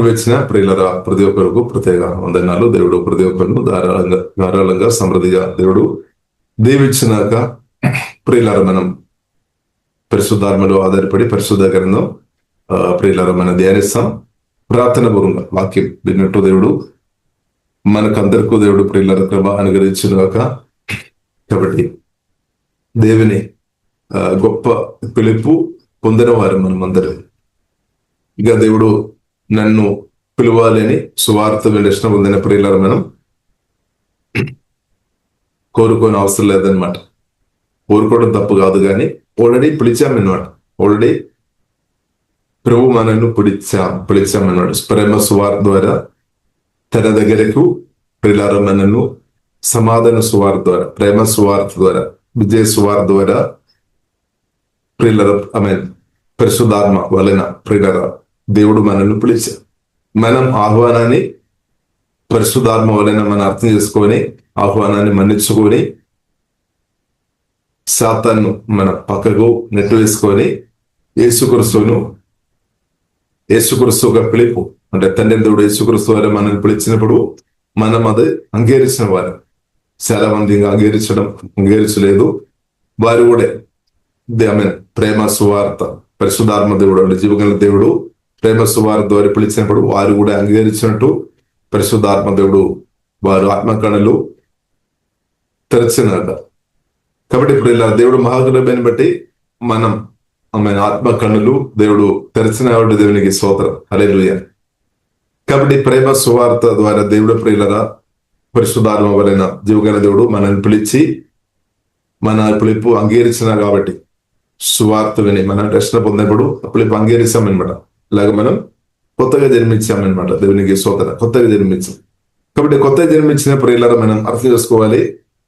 కూడి వచ్చిన ప్రియులరా ప్రతి ఒక్కరికి ప్రత్యేక వందనాలు. దేవుడు ప్రతి ఒక్కరు ధారాళంగా సమృద్ధిగా దేవుడు దీవించినాక ప్రియులరా మనం పరిశుద్ధాత్మలో ఆధారపడి పరిశుద్ధ గ్రంథం ప్రియులరా మనం ధ్యానిస్తాం. ప్రార్థన పూర్వంగా వాక్యం విన్నట్టు దేవుడు మనకందరికీ దేవుడు ప్రియులర కృప అనుగ్రహించుగాక. కాబట్టి దేవుని గొప్ప పిలుపు పొందిన వారు మనం అందరం. ఇక దేవుడు నన్ను పిలవాలని సువార్త వినష్టం పొందిన ప్రియులర మనం కోరుకోని అవసరం లేదనమాట. కోరుకోవడం తప్పు కాదు, కానీ ఆల్రెడీ పిలిచామన్నమాట. ఆల్రెడీ ప్రభు మనల్ని పిలిచామన్నమాట. ప్రేమ సువార్త ద్వారా తన దగ్గరకు ప్రియులర మనల్ని సమాధాన సువార్త ద్వారా, ప్రేమ సువార్త ద్వారా, విజయ సువార్త ద్వారా ప్రియులర పరిశుద్ధాత్మ వలన ప్రియులర దేవుడు మనల్ని పిలిచారు. మనం ఆహ్వానాన్ని పరిశుద్ధాత్మ వలన మనం అర్థం చేసుకొని ఆహ్వానాన్ని మన్నించుకొని సాతాను మన పక్కకు నెట్టు వేసుకొని యేసుక్రీస్తు ఒక పిలుపు అంటే తండ్రి దేవుడు యేసుక్రీస్తు వారు మనల్ని పిలిచినప్పుడు మనం అది అంగీకరించిన వారు. చాలా మంది అంగీకరించలేదు. వారు కూడా ప్రేమ సువార్త పరిశుద్ధాత్మ దేవుడు అంటే జీవగల దేవుడు ప్రేమ సువార్త ద్వారా పిలిచినప్పుడు వారు కూడా అంగీకరించినట్టు పరిశుద్ధాత్మ దేవుడు వారు ఆత్మకణలు తెరచినాక. కాబట్టి ఇప్పుడు ఇలా దేవుడు మహాకృపను బట్టి మనం ఆత్మ కన్నులు దేవుడు తెరచిన దేవునికి స్తోత్రం, హల్లెలూయా. కాబట్టి ప్రేమ సువార్త ద్వారా దేవుడు ప్రియులరా పరిశుద్ధాత్మ వలన జీవగల దేవుడు మనల్ని పిలిచి మన పిలుపు అంగీకరించిన కాబట్టి సువార్త విని మనం రక్షణ పొందినప్పుడు పిలుపు అంగీకరిస్తామన్నమాట. ఇలాగ మనం కొత్తగా జన్మించామన్నమాట. దేవునికి స్తోత్రం, కొత్తగా జన్మించాం. కాబట్టి కొత్తగా జన్మించిన ప్రియులరా మనం అర్థం చేసుకోవాలి.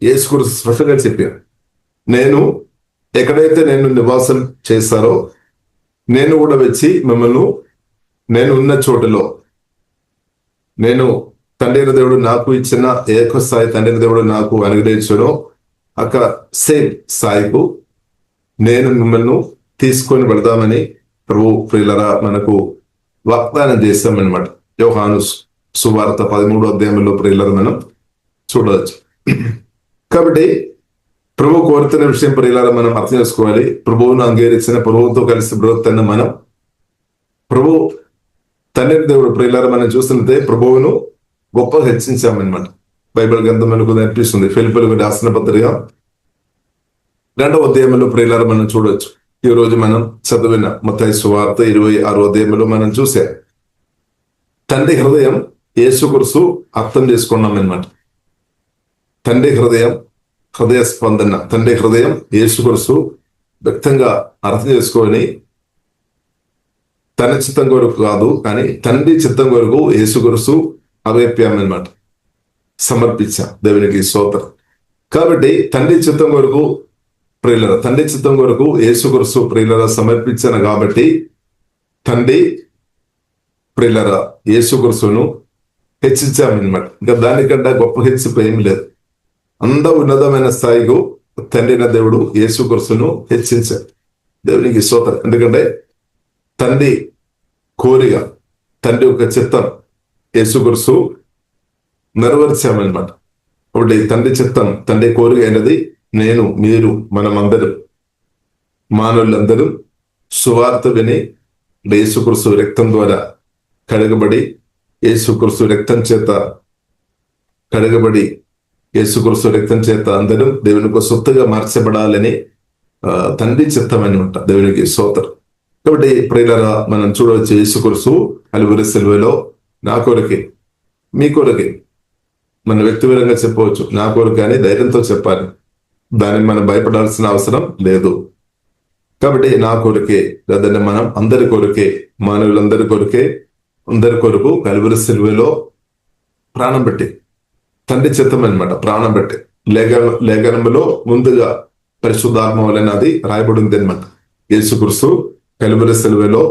యేసుక్రీస్తు స్పష్టంగా చెప్పారు, నేను ఎక్కడైతే నేను నివాసం చేస్తారో నేను కూడా వచ్చి మిమ్మల్ని నేను ఉన్న చోటులో నేను తండ్రి దేవుడు నాకు ఇచ్చిన ఏక స్థాయి తండ్రి దేవుడు నాకు అనుగ్రహించను అక్కడ సేమ్ స్థాయికు నేను మిమ్మల్ని తీసుకొని వెళదామని ప్రభు ప్రియులరా మనకు వాగ్దానం చేస్తామన్నమాట. యోహాను సువార్త 13వ అధ్యాయంలో ప్రియులరా మనం చూడవచ్చు. కాబట్టి ప్రభు కోరుతున్న విషయం ప్రియులారా మనం అర్థం చేసుకోవాలి. ప్రభువును అంగీకరించిన ప్రభువుతో కలిసి బ్రతుకుతున్న మనం ప్రభు తండ్రి దేవుడు ప్రియులారా మనం చూస్తున్నదే ప్రభువును గొప్ప హెచ్చించామన్నమాట. బైబిల్ గ్రంథం మనకు నేర్పిస్తుంది. ఫిలిప్పీయులకు రాసిన పత్రిక 2వ అధ్యాయంలో ప్రియులారా మనం చూడవచ్చు. ఈ రోజు మనం చదివిన మత్తయి సువార్త 26వ అధ్యాయంలో మనం చూసాం. తండ్రి హృదయం యేసుక్రీస్తు అర్థం చేసుకున్నాం అన్నమాట. తండ్రి హృదయ స్పందన, తండ్రి హృదయం యేసుక్రీస్తు వ్యక్తంగా అర్థం చేసుకొని తన చిత్తం కొరకు కాదు కానీ తండ్రి చిత్తం కొరకు యేసుక్రీస్తు అవేప్యామన్నమాట, సమర్పించాం. దేవునికి స్తోత్రం. కాబట్టి తండ్రి చిత్తం కొరకు ప్రియులరా తండ్రి చిత్తం కొరకు యేసుక్రీస్తు ప్రియులరా సమర్పించాను. కాబట్టి తండ్రి ప్రియులరా యేసుక్రీస్తును హెచ్చించామన్నమాట. ఇంకా దానికంటే గొప్ప హెచ్చింపు ఏమి లేదు. అంత ఉన్నతమైన స్థాయికు తండ్రిన దేవుడు యేసుక్రీస్తును హెచ్చించాడు. దేవునికి స్తోత్రం. ఎందుకంటే తండ్రి కోరిక, తండ్రి యొక్క చిత్తం యేసుక్రీస్తు నెరవేర్చామన్నమాట. ఒకటి తండ్రి చిత్తం, తండ్రి కోరిక అయినది నేను, మీరు, మనమందరం మానవులందరూ సువార్త విని యేసుక్రీస్తు రక్తం ద్వారా కడగబడి యేసుక్రీస్తు రక్తం చేత కడగబడి యేసుక్రీస్తు రక్తం చేత అందరం దేవునికి సొత్తుగా మార్చబడాలని తండ్రి చిత్తం అనమాట. దేవునికి స్తోత్రం. కాబట్టి ప్రియులారా మనం చూడవచ్చు, యేసుక్రీస్తు కలువరి సిలువలో నా కొరకే మీ కొరకే, మన వ్యక్తిపరంగా చెప్పవచ్చు నా కొరకే అని ధైర్యంతో చెప్పాలి. దానికి మనం భయపడాల్సిన అవసరం లేదు. కాబట్టి నా కొరకే లేదంటే మనం అందరి కొరకే, మానవులందరి కొరకే, అందరి కొరకు కలువరి సిలువలో ప్రాణం పెట్టి తండ్రి చిత్తం అనమాట. ప్రాణం పెట్టి లేఖనంలో ముందుగా పరిశుద్ధాత్మ వలన అది రాయబడింది అనమాట. యేసుక్రీస్తు కలువరి సిలువలో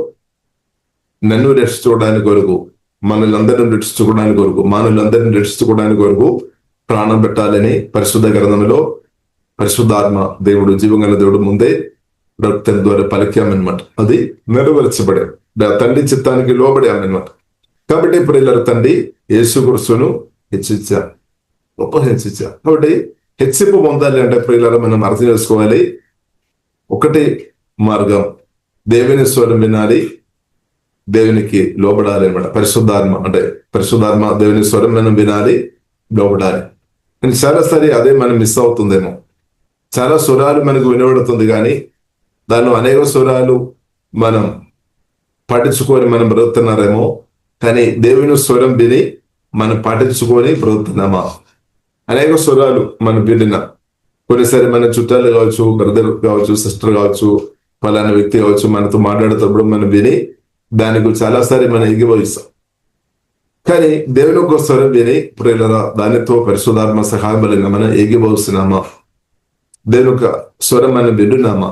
నన్ను రక్షించుకోవడానికి కొరకు, మనల్ని రక్షించుకోవడానికి కొరకు, మానవులందరినీ రక్షించుకోవడానికి కొరకు ప్రాణం పెట్టాలని పరిశుద్ధ గ్రంథంలో పరిశుద్ధాత్మ దేవుడు జీవగల దేవుడు ముందే ద్వారా పలికామన్నమాట. అది నెరవేర్చబడే తండ్రి చిత్తానికి లోబడామన్నమాట. కాబట్టి ప్రియులారా తండ్రి యేసుక్రీస్తును హెచ్చించారు, గొప్ప హెచ్చించారు. కాబట్టి హెచ్చింపు పొందాలి అంటే ప్రియులారా మనం అర్థం చేసుకోవాలి. ఒకటి మార్గం, దేవుని స్వరం వినాలి, దేవునికి లోబడాలి అనమాట. పరిశుద్ధాత్మ అంటే పరిశుద్ధాత్మ దేవుని స్వరం మనం వినాలి, లోబడాలి. కానీ చాలాసారి అదే మనం మిస్ అవుతుందేమో. చాలా స్వరాలు మనకు వినబడుతుంది, కానీ దానిలో అనేక స్వరాలు మనం పాటించుకొని మనం బ్రతుకుతున్నారేమో. కానీ దేవుని స్వరం విని మనం పాటించుకొని బ్రతుకుతున్నామా? అనేక స్వరాలు మనం వినిన కొన్నిసారి మన చుట్టాలు కావచ్చు, బ్రదర్ కావచ్చు, సిస్టర్ కావచ్చు, పలానా వ్యక్తి కావచ్చు, మనతో మాట్లాడేటప్పుడు మనం విని దానికి చాలాసారి మనం ఎగిపోయిస్తాం. కానీ దేవుని యొక్క స్వరం విని ప్రియులారా దానితో పరిశుద్ధాత్మ సహాయం వలన మనం ఎగిపోతున్నామా? దేవుని యొక్క స్వరం మనం వింటున్నామా?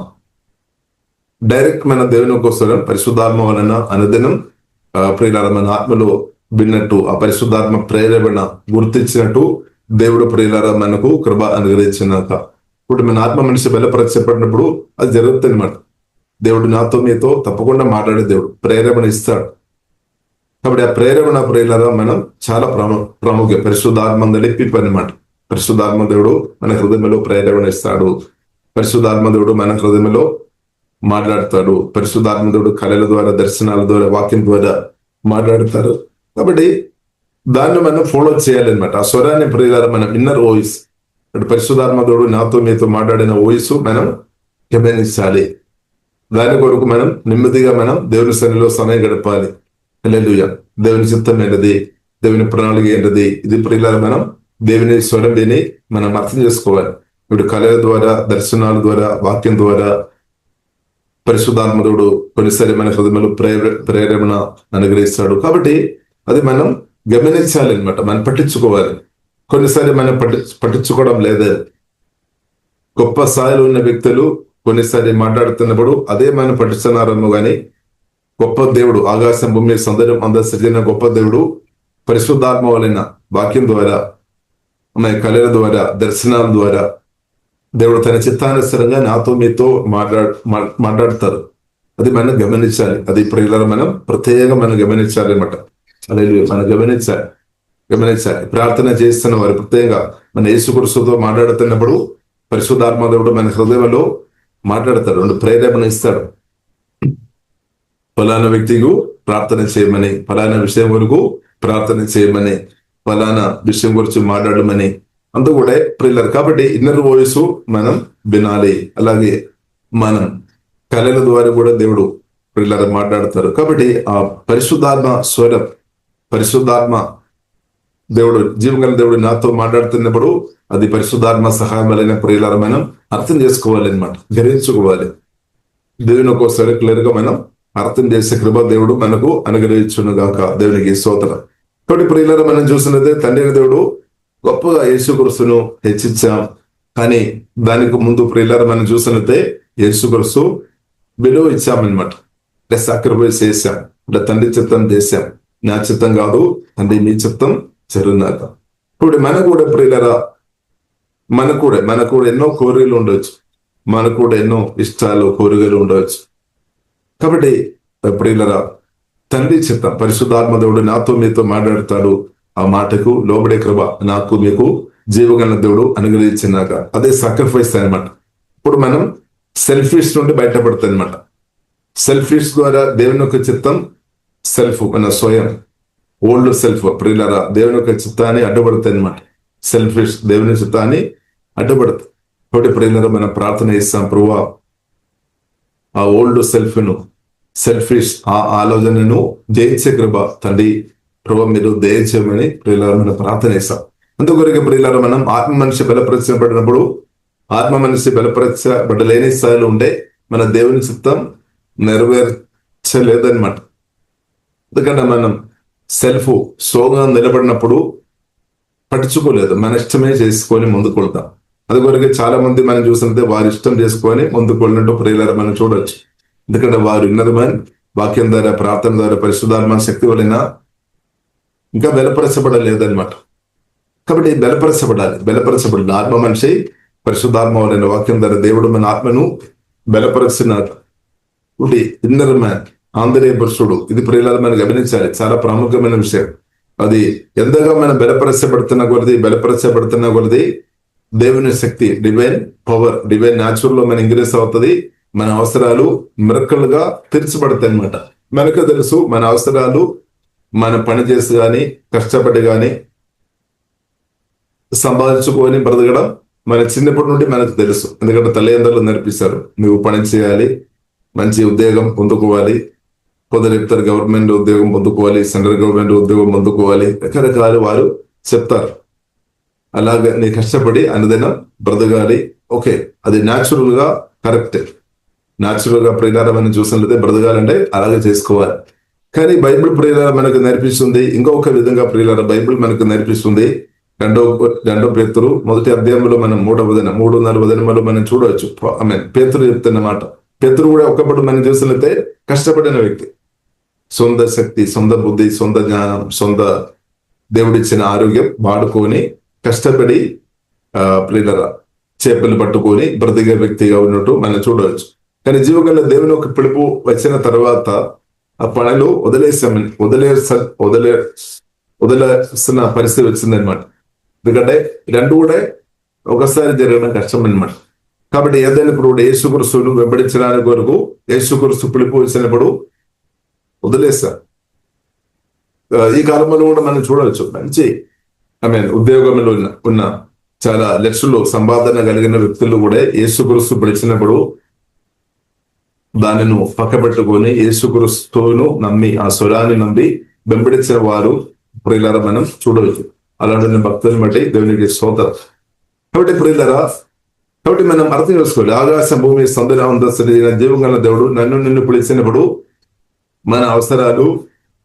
డైరెక్ట్ మన దేవుని యొక్క స్వరం పరిశుద్ధాత్మ వలన అనుదినం ప్రియులారా మన ఆత్మలో విన్నట్టు, ఆ పరిశుద్ధాత్మ ప్రేరేపణ గుర్తించినట్టు దేవుడు ప్రియులారా మనకు కృప అనుగ్రహించినాక ఇప్పుడు మన ఆత్మ మనిషి బలపరచబడినప్పుడు అది జరుగుతుంది అన్నమాట. దేవుడు నాతో మీతో తప్పకుండా మాట్లాడే దేవుడు ప్రేరేపణ ఇస్తాడు. కాబట్టి ఆ ప్రేరేపణ ప్రియులారా మనం చాలా ప్రాముఖ్యం. పరిశుద్ధాత్మ నడిపి అనమాట. పరిశుద్ధాత్మ దేవుడు మన హృదయంలో ప్రేరేపణ ఇస్తాడు. పరిశుద్ధాత్మ దేవుడు మన హృదయంలో మాట్లాడతాడు. పరిశుద్ధాత్మ దేవుడు కళల ద్వారా, దర్శనాల ద్వారా, వాక్యం ద్వారా మాట్లాడతారు. కాబట్టి దాన్ని మనం ఫాలో చేయాలన్నమాట. ఆ స్వరాన్ని ప్రియులారా మనం ఇన్నర్ వాయిస్, పరిశుద్ధాత్మ దేవుడు నాతో మీతో మాట్లాడిన వాయిస్ మనం గమనించాలి. దాని కొరకు మనం నెమ్మదిగా మనం దేవుని సన్నిధిలో సమయం గడపాలి. హల్లెలూయా. దేవుని చిత్తం ఏంటది, దేవుని ప్రణాళిక ఏంటది, ఇది ప్రియులారా మనం దేవుని స్వరం విని మనం అర్థం చేసుకోవాలి. ఇప్పుడు కళల ద్వారా, దర్శనాల ద్వారా, వాక్యం ద్వారా పరిశుద్ధాత్మ దేవుడు కొన్నిసారి మన హృదయంలో ప్రేరేపణ అనుగ్రహిస్తాడు. కాబట్టి అది మనం గమనించాలి అనమాట, మనం పట్టించుకోవాలి. కొన్నిసారి మనం పట్టించుకోవడం లేదా. గొప్ప స్థాయిలో ఉన్న వ్యక్తులు కొన్నిసారి మాట్లాడుతున్నప్పుడు అదే మనం పట్టిస్తున్నారేమో, కానీ గొప్ప దేవుడు, ఆకాశం భూమి సౌందర్యం అంద సృజన గొప్ప దేవుడు పరిశుద్ధాత్మ వలన వాక్యం ద్వారా, కళల ద్వారా, దర్శనాల ద్వారా దేవుడు తన చిత్తానుసారంగా నాతో మీతో మాట్లాడతారు. అది మనం గమనించాలి. అది ప్రియులారా మనం ప్రత్యేకంగా మనం గమనించాలి అనమాట. హల్లెలూయా. మనం గమనించాలి. ప్రార్థన చేస్తున్న వారు ప్రత్యేకంగా మన యేసుక్రీస్తుతో మాట్లాడుతున్నప్పుడు పరిశుద్ధాత్మ దేవుడు మన హృదయంలో మాట్లాడతాడు, రెండు ప్రేరేపణ ఇస్తాడు. ఫలానా వ్యక్తికి ప్రార్థన చేయమని, ఫలానా విషయం వరకు ప్రార్థన చేయమని, ఫలానా విషయం గురించి మాట్లాడమని అంతా కూడా ప్రియులారా. కాబట్టి ఇన్నర్ వాయిస్ మనం వినాలి. అలాగే మనం కళల ద్వారా కూడా దేవుడు ప్రియులారా మాట్లాడతారు. కాబట్టి ఆ పరిశుద్ధాత్మ స్వరం, పరిశుద్ధాత్మ దేవుడు, జీవగల దేవుడు నాతో మాట్లాడుతున్నప్పుడు అది పరిశుద్ధాత్మ సహాయం వలన ప్రియులారా మనం అర్థం చేసుకోవాలి అనమాట, గ్రహించుకోవాలి. దేవుని ఒక్కోసారి క్లియర్ గా మనం అర్థం చేసే కృప దేవుడు మనకు అనుగ్రహించును గాక. దేవునికి స్తోత్రం. కాబట్టి ప్రియులారా మనం చూసినదే తండ్రి దేవుడు గొప్పగా యేసుక్రీస్తును హెచ్చించాం. కానీ దానికి ముందు ప్రియులారా మనం చూసినట్టే యేసుక్రీస్తు విలువ ఇచ్చామన్నమాట. సాక్రిఫైస్ చేశాం, అంటే తండ్రి చిత్తం చేశాం. నా చిత్తం కాదు తండ్రి మీ చిత్తం జరుగునాక. ఇప్పుడు మనకు కూడా ప్రియులారా మనకు కూడా ఎన్నో కోరికలు ఉండవచ్చు, మనకు కూడా ఎన్నో ఇష్టాలు, కోరికలు ఉండవచ్చు. కాబట్టి ప్రియులారా తండ్రి చిత్తం, పరిశుద్ధాత్మ దేవుడు నాతో మీతో మాట్లాడతాడు. ఆ మాటకు లోబడే కృప నాకు మీకు జీవగల దేవుడు అనుగ్రహించినాక అదే సాక్రిఫైస్ అనమాట. ఇప్పుడు మనం సెల్ఫిష్ నుండి బయటపడుతుంది అనమాట. సెల్ఫిష్ ద్వారా దేవుని యొక్క చిత్తం, సెల్ఫ్ మన స్వయం, ఓల్డ్ సెల్ఫ్ ప్రియులారా దేవుని యొక్క చిత్తాన్ని అడ్డుపడుతుంది అనమాట. సెల్ఫిష్ దేవుని చిత్తాన్ని అడ్డుపడుతుంది. కాబట్టి ప్రియులారా మనం ప్రార్థన చేస్తాం, ప్రభువా ఆ ఓల్డ్ సెల్ఫ్ను, సెల్ఫిష్ ఆ ఆలోచనను జయించే కృప తండ్రి ప్రభు మీరు దయచేయమని ప్రియులారా మనం ప్రార్థన చేస్తాం. అందుకొరకు ప్రియులారా మనం ఆత్మ మనిషి బలపరచబడినప్పుడు, ఆత్మ మనిషి బలపరచబడలేని స్థాయిలో ఉంటే మన దేవుని చిత్తం నెరవేర్చలేదన్నమాట. ఎందుకంటే మనం సెల్ఫ్ స్లోగా నిలబడినప్పుడు పట్టించుకోలేదు, మన ఇష్టమే చేసుకొని ముందుకు వెళ్తాం. అందుకొరకు చాలా మంది మనం చూసినట్టే వారి ఇష్టం చేసుకొని ముందుకు వెళ్ళినట్టు ప్రియులారా మనం చూడొచ్చు. ఎందుకంటే వారు ఉన్నతమైన వాక్యం ద్వారా, ప్రార్థన ద్వారా, పరిశుద్ధాత్మ శక్తి వలన ఇంకా బలపరచబడలేదన్నమాట. కాబట్టి బలపరచబడాలి. ఆత్మ మనిషి పరిశుద్ధాత్మ వలన వాక్యం ద్వారా దేవుడు మన ఆత్మను బలపరుస్తున్నారు. ఇన్నర్ మ్యాన్ ఆంధ్రేయ పురుషుడు, ఇది ప్రియులారా మనం గమనించాలి, చాలా ప్రాముఖ్యమైన విషయం. అది ఎంతగా మనం బలపరచబడుతున్న కొలది దేవుని శక్తి, డివైన్ పవర్, డివైన్ న్యాచురల్ లో మన ఇంక్రీస్ అవుతుంది. మన అవసరాలు మిరకలుగా తీర్చబడతాయి అనమాట. మనకు తెలుసు మన అవసరాలు మన పని చేసి కానీ కష్టపడి కానీ సంపాదించుకొని బ్రతకడం మన చిన్నప్పటి నుండి మనకు తెలుసు. ఎందుకంటే తల్లిదండ్రులు నేర్పిస్తారు, నువ్వు పని చేయాలి, మంచి ఉద్యోగం పొందుకోవాలి, కొందరు చెప్తారు గవర్నమెంట్ ఉద్యోగం పొందుకోవాలి, సెంట్రల్ గవర్నమెంట్ ఉద్యోగం పొందుకోవాలి, రకరకాలు వారు చెప్తారు. అలాగే నీ కష్టపడి అనుదినం బ్రతకాలి. ఓకే, అది న్యాచురల్ గా కరెక్ట్. న్యాచురల్ గా ప్రియులారా మనం చూసినట్లయితే బ్రతకాలంటే అలాగే చేసుకోవాలి. కానీ బైబిల్ ప్రియులారా మనకు నేర్పిస్తుంది ఇంకొక విధంగా. ప్రియులారా బైబిల్ మనకు నేర్పిస్తుంది రెండో పేతురు 1వ అధ్యాయంలో మనం 3-4 వచనాలు మనం చూడవచ్చు. పేతురు చెప్తున్న మాట. పేతురు కూడా ఒకప్పుడు మనం చూసినట్లయితే కష్టపడిన వ్యక్తి. సొంత శక్తి, సొంత బుద్ధి, సొంత జ్ఞానం, సొంత దేవుడిచ్చిన ఆరోగ్యం వాడుకొని కష్టపడి ప్రియులారా చేపలు పట్టుకొని బ్రతికే వ్యక్తిగా ఉన్నట్టు మనం చూడవచ్చు. కానీ జీవగల దేవుని ఒక పిలుపు వచ్చిన తర్వాత ఆ పనులు వదిలేసిన పరిస్థితి వచ్చిందనమాట. ఎందుకంటే రెండు కూడా ఒకసారి జరగడం కష్టం అనమాట. కాబట్టి ఏదైనా ఇప్పుడు యేసుక్రీస్తును వెంబడించడానికి వరకు యేసుక్రీస్తు పిలుపు వచ్చినప్పుడు వదిలేస్తారు. ఈ కాలంలో కూడా మనం చూడవచ్చు, మంచి ఉద్యోగంలో ఉన్న చాలా లక్షలు సంపాదన కలిగిన వ్యక్తులు కూడా యేసుక్రీస్తు పిలిచినప్పుడు దానిని పక్కబెట్టుకొని యేసుక్రీస్తును నమ్మి, ఆ స్వరాన్ని నమ్మి వెంబడించిన వారు ప్రియులారా మనం చూడవచ్చు. అలాంటి భక్తులను బట్టి దేవునికి స్తోత్రం. కాబట్టి ప్రియులారా, కాబట్టి మనం అర్థం చేసుకోవాలి, ఆకాశం భూమి సందర్భ జీవంగల దేవుడు నిన్ను పిలిచినప్పుడు మన అవసరాలు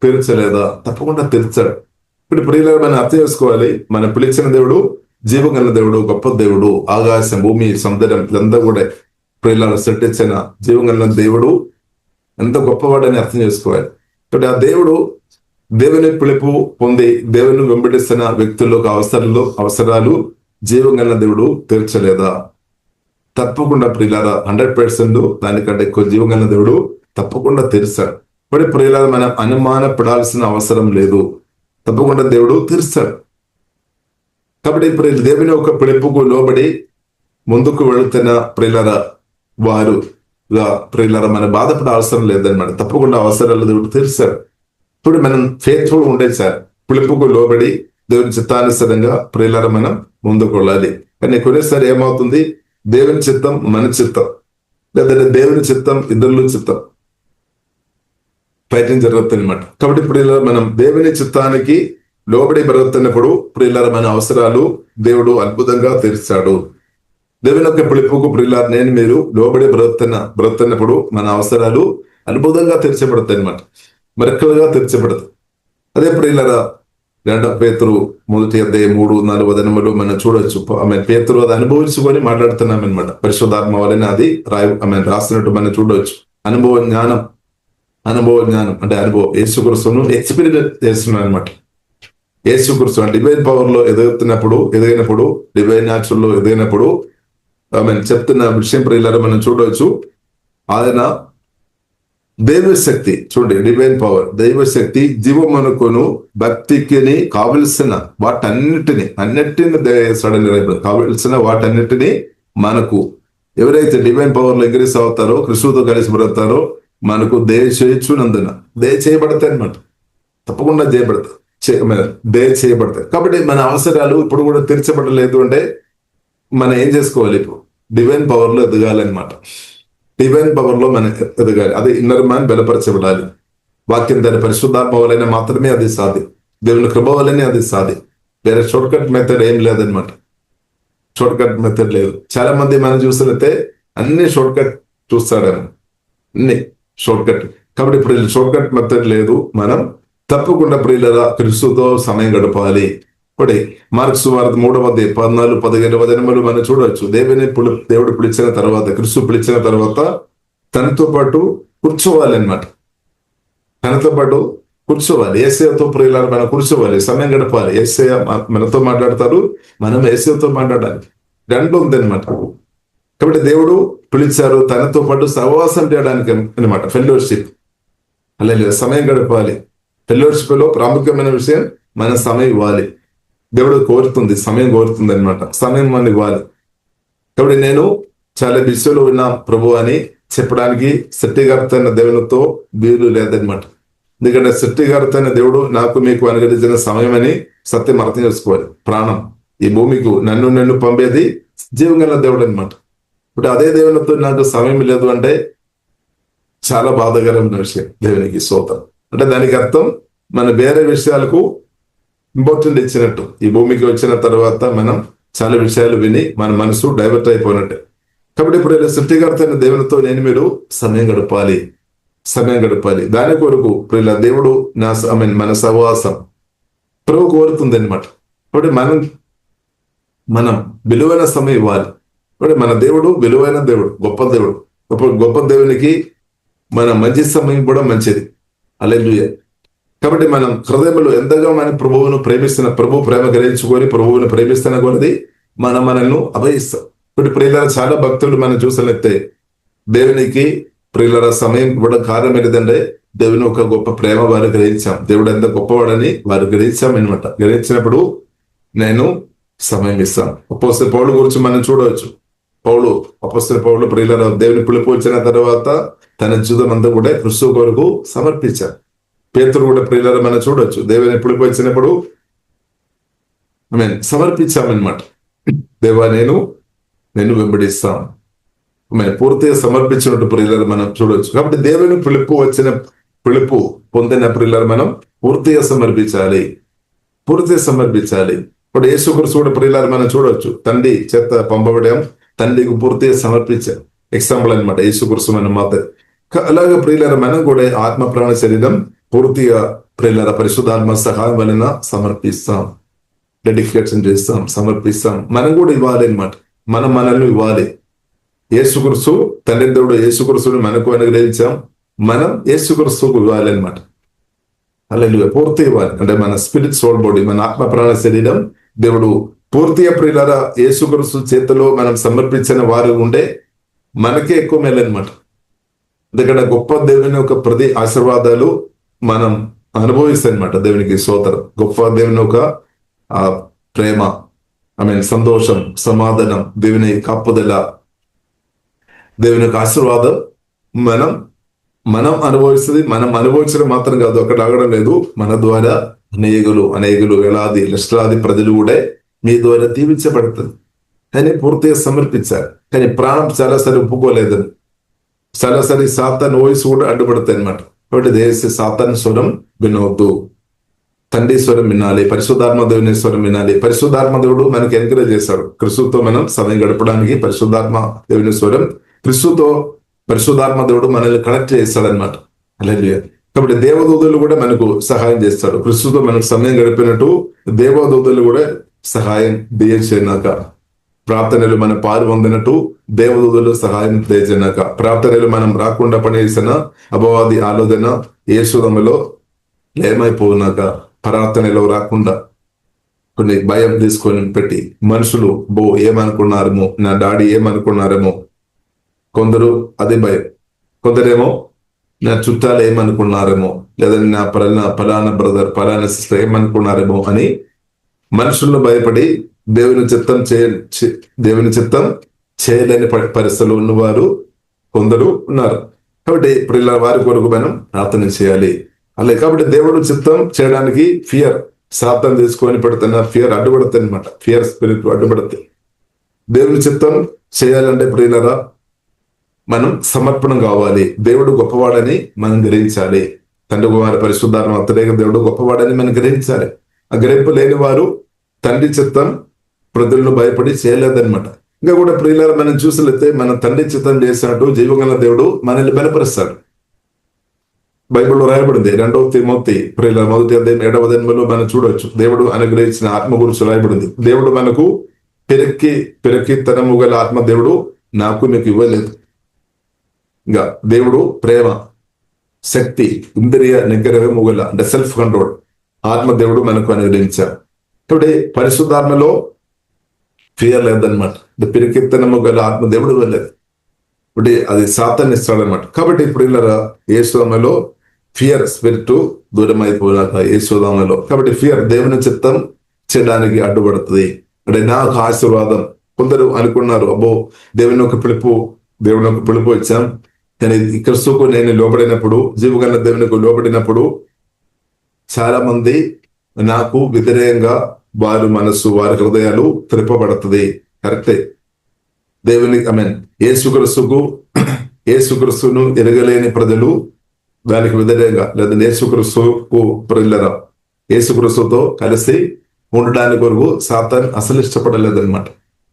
తీర్చలేదా? తప్పకుండా తీర్చాడు. ఇప్పుడు ప్రియులారా మనం అర్థం చేసుకోవాలి, మన పిలిచిన దేవుడు జీవంగల దేవుడు, గొప్ప దేవుడు. ఆకాశం భూమి సముద్రం ఇదంతా కూడా ప్రియులారా సృష్టించిన జీవంగల దేవుడు ఎంత గొప్పవాడని అర్థం చేసుకోవాలి. కాబట్టి ఆ దేవుని పిలుపు పొంది దేవుని వెంబడిస్తున్న వ్యక్తులకు అవసరాలు జీవంగల దేవుడు తీర్చలేదా? తప్పకుండా ప్రియులారా 100% దానికంటే ఎక్కువ జీవంగల దేవుడు తప్పకుండా తీర్చాడు. ఇప్పుడు ప్రియులారా మనం అనుమానపడాల్సిన అవసరం లేదు, తప్పకుండా దేవుడు తీర్చాడు. కాబట్టి ఇప్పుడు దేవుని ఒక పిలుపుకు లోబడి ముందుకు వెళుతున్న ప్రియులారా వారుగా ప్రియులారా మనం బాధపడే అవసరం లేదన్నమాట. తప్పకుండా అవసరాలు దేవుడు తీర్చాడు. ఇప్పుడు మనం ఫెయిత్ఫుల్ ఉండే సార్, పిలుపుకు లోబడి దేవుని చిత్తానుసారంగా ప్రియులారా మనం ముందుకు వెళ్ళాలి. కానీ కొన్నిసారి ఏమవుతుంది, దేవుని చిత్తం మన చిత్తం, లేదంటే దేవుని చిత్తం ఇద్దరు చిత్తం ఫైటింగ్ జరుగుతుంది అనమాట. కాబట్టి ప్రియులారా మనం దేవుని చిత్తానికి లోబడి బ్రతున్నప్పుడు ప్రియులారా మన అవసరాలు దేవుడు అద్భుతంగా తీర్చాడు. దేవుని యొక్క పిలుపుకు ప్రియులారా నేను మీరు లోబడి బ్రతున్నప్పుడు మన అవసరాలు అద్భుతంగా తీర్చబడతాయి అనమాట, మరెక్కలుగా తీర్చబడతాయి. అదే ప్రియులారా 2 పేతురు 1వ అధ్యాయం 3-4 వచనాలు మనం చూడొచ్చు. పేతురు అది అనుభవించుకొని మాట్లాడుతున్నాం అనమాట. పరిశుద్ధాత్మ వలన అది రాసినట్టు మనం చూడవచ్చు. అనుభవ జ్ఞానం అంటే అనుభవం, యేసుక్రీస్తును ఎక్స్పీరియన్స్ చేస్తున్నాం అనమాట. యేసుక్రీస్తు డివైన్ పవర్ లో ఎదిగినప్పుడు డివైన్ న్యాచురల్ లో ఎదిగినప్పుడు చెప్తున్న విషయం ప్రియులారా మనం చూడవచ్చు. ఆయన దైవశక్తి చూడండి, డివైన్ పవర్, దైవశక్తి జీవమునకును భక్తికి కావలసిన వాటన్నిటిని కావలసిన వాటన్నిటిని మనకు ఎవరైతే డివైన్ పవర్ లో ఇంక్రీస్ అవుతారో, క్రీస్తుతో కలిసి బ్రతారో మనకు దయచేయబడతాయి అనమాట. తప్పకుండా దయచేయబడతాయి. కాబట్టి మన అవసరాలు ఇప్పుడు కూడా తీర్చబడలేదు అంటే మనం ఏం చేసుకోవాలి, ఇప్పుడు డివైన్ పవర్ లో ఎదగాలన్నమాట. డివైన్ పవర్ లో మనం ఎదగాలి. అది ఇన్నర్ మ్యాన్ బలపరచబడాలి. వాక్యం దాని పరిశుద్ధాత్మ వలన మాత్రమే అది సాధ్యం, దేవుని కృప వలనే అది సాధ్యం. వేరే షార్ట్ కట్ మెథడ్ ఏం లేదనమాట. షార్ట్ కట్ మెథడ్ లేదు. చాలా మంది మనం చూసినట్లయితే అన్ని షార్ట్ కట్ చూస్తాడేమో, అన్ని షార్ట్ కట్. కాబట్టి ఇప్పుడు షార్ట్ కట్ మెథడ్ లేదు. మనం తప్పకుండా ప్రియులారా క్రీస్తుతో సమయం గడపాలి. ఒకటి మార్క్స్ సువార్త 3వ అధ్యాయం 14-15 వచనాలు మనం చూడవచ్చు. దేవుడు పిలిచిన తర్వాత, క్రీస్తు పిలిచిన తర్వాత తనతో పాటు కూర్చోవాలి అనమాట. తనతో పాటు కూర్చోవాలి. యేసయ్యతో ప్రియులారా మనం కూర్చోవాలి, సమయం గడపాలి. యేసయ్య మనతో మాట్లాడతారు, మనం యేసయ్యతో మాట్లాడాలి. రెండు ఉందన్నమాట. కాబట్టి దేవుడు పిలిచారు తనతో పాటు సహవాసం చేయడానికి అనమాట, ఫెలోషిప్. అలా సమయం గడపాలి. ఫెలోషిప్లో ప్రాముఖ్యమైన విషయం మన సమయం ఇవ్వాలి. దేవుడు కోరుతుంది, సమయం కోరుతుంది అనమాట. సమయం మనం ఇవ్వాలి. కాబట్టి నేను చాలా బిజీలో ఉన్నా ప్రభు అని చెప్పడానికి సృష్టికర్తైన దేవునితో వీలు లేదనమాట. ఎందుకంటే సృష్టికర్తైన దేవుడు నాకు మీకు అనుగ్రహించిన సమయం అని సత్యం అర్థం చేసుకోవాలి. ప్రాణం ఈ భూమికి నన్ను పంపేది జీవం గల దేవుడు అనమాట. ఇప్పుడు అదే దేవునితో నాకు సమయం లేదు అంటే చాలా బాధాకరమైన విషయం. దేవునికి స్తోత్రం. అంటే దానికి అర్థం మన వేరే విషయాలకు ఇంపార్టెంట్ ఇచ్చినట్టు. ఈ భూమికి వచ్చిన తర్వాత మనం చాలా విషయాలు విని మన మనసు డైవర్ట్ అయిపోయినట్టే. కాబట్టి ఇప్పుడు సృష్టికర్త అయిన దేవునితో నేను మీరు సమయం గడపాలి. దాని కొరకు ఇప్పుడు దేవుడు మన సహవాసం ప్రభు కోరుతుంది అనమాట. కాబట్టి మనం విలువైన సమయం ఇవ్వాలి. కాబట్టి మన దేవుడు విలువైన దేవుడు, గొప్ప దేవుడు. గొప్ప దేవునికి మన మంచి సమయం కూడా మంచిది. హల్లెలూయా. కాబట్టి మనం హృదయంలో ఎంతగా మన ప్రభువును ప్రేమిస్తున్న, ప్రభు ప్రేమ గ్రహించుకొని ప్రభువును ప్రేమిస్తున్న కొలది మనల్ని అభయిస్తాం. ఇప్పుడు ప్రియులారా చాలా భక్తులు మనం చూసినట్లయితే దేవునికి ప్రియులారా సమయం కూడా కారణం ఏంటంటే దేవుని ఒక గొప్ప ప్రేమ వారు గ్రహించాం. దేవుడు ఎంత గొప్పవాడని వారు గ్రహించాం అనమాట. గ్రహించినప్పుడు నేను సమయం ఇస్తాను. అపోస్తలుడైన పౌలు గురించి మనం చూడవచ్చు. అపోస్తలుడైన పౌలు ప్రియులారా దేవుని పిలుపు వచ్చిన తర్వాత తన జీవితం అంతా కూడా క్రీస్తు కొరకు సమర్పించారు. పేతురు కూడా ప్రియులారా మనం చూడవచ్చు. దేవుని పిలుపు వచ్చినప్పుడు సమర్పించామన్నమాట. దేవా నేను వెంబడిస్తాం. పూర్తిగా సమర్పించినట్టు ప్రియులారా మనం చూడవచ్చు. కాబట్టి దేవుని పిలుపు పొందిన ప్రియులారా మనం పూర్తిగా సమర్పించాలి. ఇప్పుడు యేసుక్రీస్తు కూడా ప్రియులారా మనం చూడవచ్చు. తండ్రి చేత పంపబడడం, తండ్రికి పూర్తిగా సమర్పించాం. ఎగ్జాంపుల్ అనమాట యేసుక్రీస్తు మన మాత. అలాగే ప్రియులారా మనం కూడా ఆత్మ ప్రాణ శరీరం పూర్తిగా ప్రియులారా పరిశుద్ధాత్మ సహాయం వలన సమర్పిస్తాం, డెడికేషన్ చేస్తాం, సమర్పిస్తాం. మనం కూడా ఇవ్వాలి అనమాట. మనల్ని ఇవ్వాలి. యేసుక్రీస్తు తండ్రి దేవుడు యేసుక్రీస్తుని మనకు అనుగ్రహించాం, మనం యేసుక్రీస్తుకు ఇవ్వాలి అనమాట. హల్లెలూయా. పూర్తి ఇవ్వాలి అంటే మన స్పిరిట్, సోల్, బాడీ, మన ఆత్మ ప్రాణ శరీరం దేవుడు పూర్తిగా ప్రియులారా యేసుక్రీస్తు చేతిలో మనం సమర్పించిన వారు ఉండే మనకే ఎక్కువ మేలు అనమాట. ఎందుకంటే గొప్ప దేవుని ఒక ప్రతి ఆశీర్వాదాలు మనం అనుభవిస్తామన్నమాట. దేవునికి స్తోత్రం. గొప్ప దేవుని ఒక ప్రేమ, సంతోషం, సమాధానం, దేవుని కాపుదల, దేవుని యొక్క ఆశీర్వాదం మనం అనుభవిస్తుంది. మనం అనుభవించడం మాత్రం కాదు, అక్కడ ఆగడం లేదు. మన ద్వారా అనేకులు వేలాది లక్షలాది ప్రజలు కూడా మీ ద్వారా దీవించబడుతుంది. కానీ పూర్తిగా సమర్పించారు. కానీ ప్రాణం చాలాసారి ఒప్పుకోలేదని, చాలాసారి సాతాను వాయిస్ కూడా అడ్డుపడతాయి అనమాట. కాబట్టి దేశ సాతాను స్వరం వినవద్దు, తండ్రి స్వరం వినాలి, పరిశుద్ధాత్మ దేవుని స్వరం వినాలి. పరిశుద్ధాత్మ దేవుడు మనకి ఎంకరేజ్ చేశాడు. క్రీస్తుతో మనం సమయం గడపడానికి పరిశుద్ధాత్మ దేవుని స్వరం, క్రీస్తుతో పరిశుద్ధాత్మ దేవుడు మనల్ని కనెక్ట్ చేస్తాడనమాట. హల్లెలూయా. కాబట్టి దేవదూతలు కూడా మనకు సహాయం చేస్తాడు. క్రీస్తుతో మనకు సమయం గడిపినట్టు దేవదూతలు కూడా సహాయం దయచేయనాక, ప్రార్థనలు మనం పాలు పొందినట్టు దేవదూతలు సహాయం దయచేయనాక, ప్రార్థనలు మనం రాకుండా పనిచేసిన అపవాది ఆలోచన యేసుదములో లేమైపోయినాక, ప్రార్థనలో రాకుండా కొన్ని భయం తీసుకొని పెట్టి మనుషులు ఏమనుకున్నారేమో, నా డాడీ ఏమనుకున్నారేమో, కొందరు అది భయం, కొందరేమో నా చుట్టాలు ఏమనుకున్నారేమో, లేదంటే నా పలానా బ్రదర్, పలానా సిస్టర్ ఏమనుకున్నారేమో అని మనుషులను భయపడి దేవుని చిత్తం చేయలేని పరిస్థితులు ఉన్నవారు కొందరు ఉన్నారు. కాబట్టి ఇప్పుడు ఇలా వారి కొరకు మనం ప్రార్థన చేయాలి. అలాగే కాబట్టి దేవుడు చిత్తం చేయడానికి ఫియర్, సాతాను తీసుకొని పెడుతున్న ఫియర్ అడ్డుపడుతుంది అనమాట. ఫియర్ స్పిరిట్ అడ్డుపడుతుంది. దేవుని చిత్తం చేయాలంటే ప్రియులరా మనం సమర్పణం కావాలి. దేవుడు గొప్పవాడని మనం గ్రహించాలి. తండ్రి కుమార పరిశుద్ధాత్మ అత్రేక దేవుడు గొప్పవాడని మనం గ్రహించాలి. ఆ గ్రహింపు లేని వారు తండ్రి చిత్తం ప్రజలను భయపడి చేయలేదన్నమాట. ఇంకా కూడా ప్రియులారా మనం చూసినట్లయితే మన తండ్రి చిత్తం చేసినట్టు జీవగల దేవుడు మనల్ని బలపరుస్తాడు. బైబిల్లో రాయబడింది 2 తిమోతి ప్రియులారా 1వ అధ్యాయం 7వ వచనంలో మనం చూడవచ్చు. దేవుడు అనుగ్రహించిన ఆత్మ గురించి రాయబడింది. దేవుడు మనకు పెరక్కితనము గల ఆత్మ దేవుడు నాకు మీకు ఇవ్వలేదు. ఇంకా దేవుడు ప్రేమ, శక్తి, ఇంద్రియ నిగ్రహము గల అంటే సెల్ఫ్ కంట్రోల్ ఆత్మ దేవుడు మనకు అనుగ్రహించారు. కాబట్టి పరిశుద్ధాత్మలో ఫియర్ లేదనమాట. పిరికిత్తనము గల ఆత్మ దేవుడు వెళ్ళలేదు. ఇప్పుడు అది సాతాను ఇస్తాడనమాట. కాబట్టి ఇప్పుడు ఇలా యేసులో ఫియర్ స్పిరిట్ దూరం అయిపోయినాక యేసునామములో. కాబట్టి ఫియర్ దేవుని చిత్తం చేయడానికి అడ్డుపడుతుంది. అంటే నాకు ఆశీర్వాదం. కొందరు అనుకున్నారు, అబ్బో దేవుని ఒక పిలుపు ఇచ్చాం, కానీ క్రీస్తుకు నేను లోబడినప్పుడు, జీవగల దేవునికి లోబడినప్పుడు చాలా మంది నాకు వ్యతిరేకంగా వారి మనసు, వారి హృదయాలు త్రిప్పబడుతుంది. కరెక్టే. దేవుని యేసుక్రీస్తును ఎరగలేని ప్రజలు దానికి వ్యతిరేకంగా, లేదా యేసుక్రీస్తుకు ప్రజలరా యేసుక్రీస్తుతో కలిసి ఉండడానికి కొరకు సాతాను అసలు ఇష్టపడలేదన్నమాట.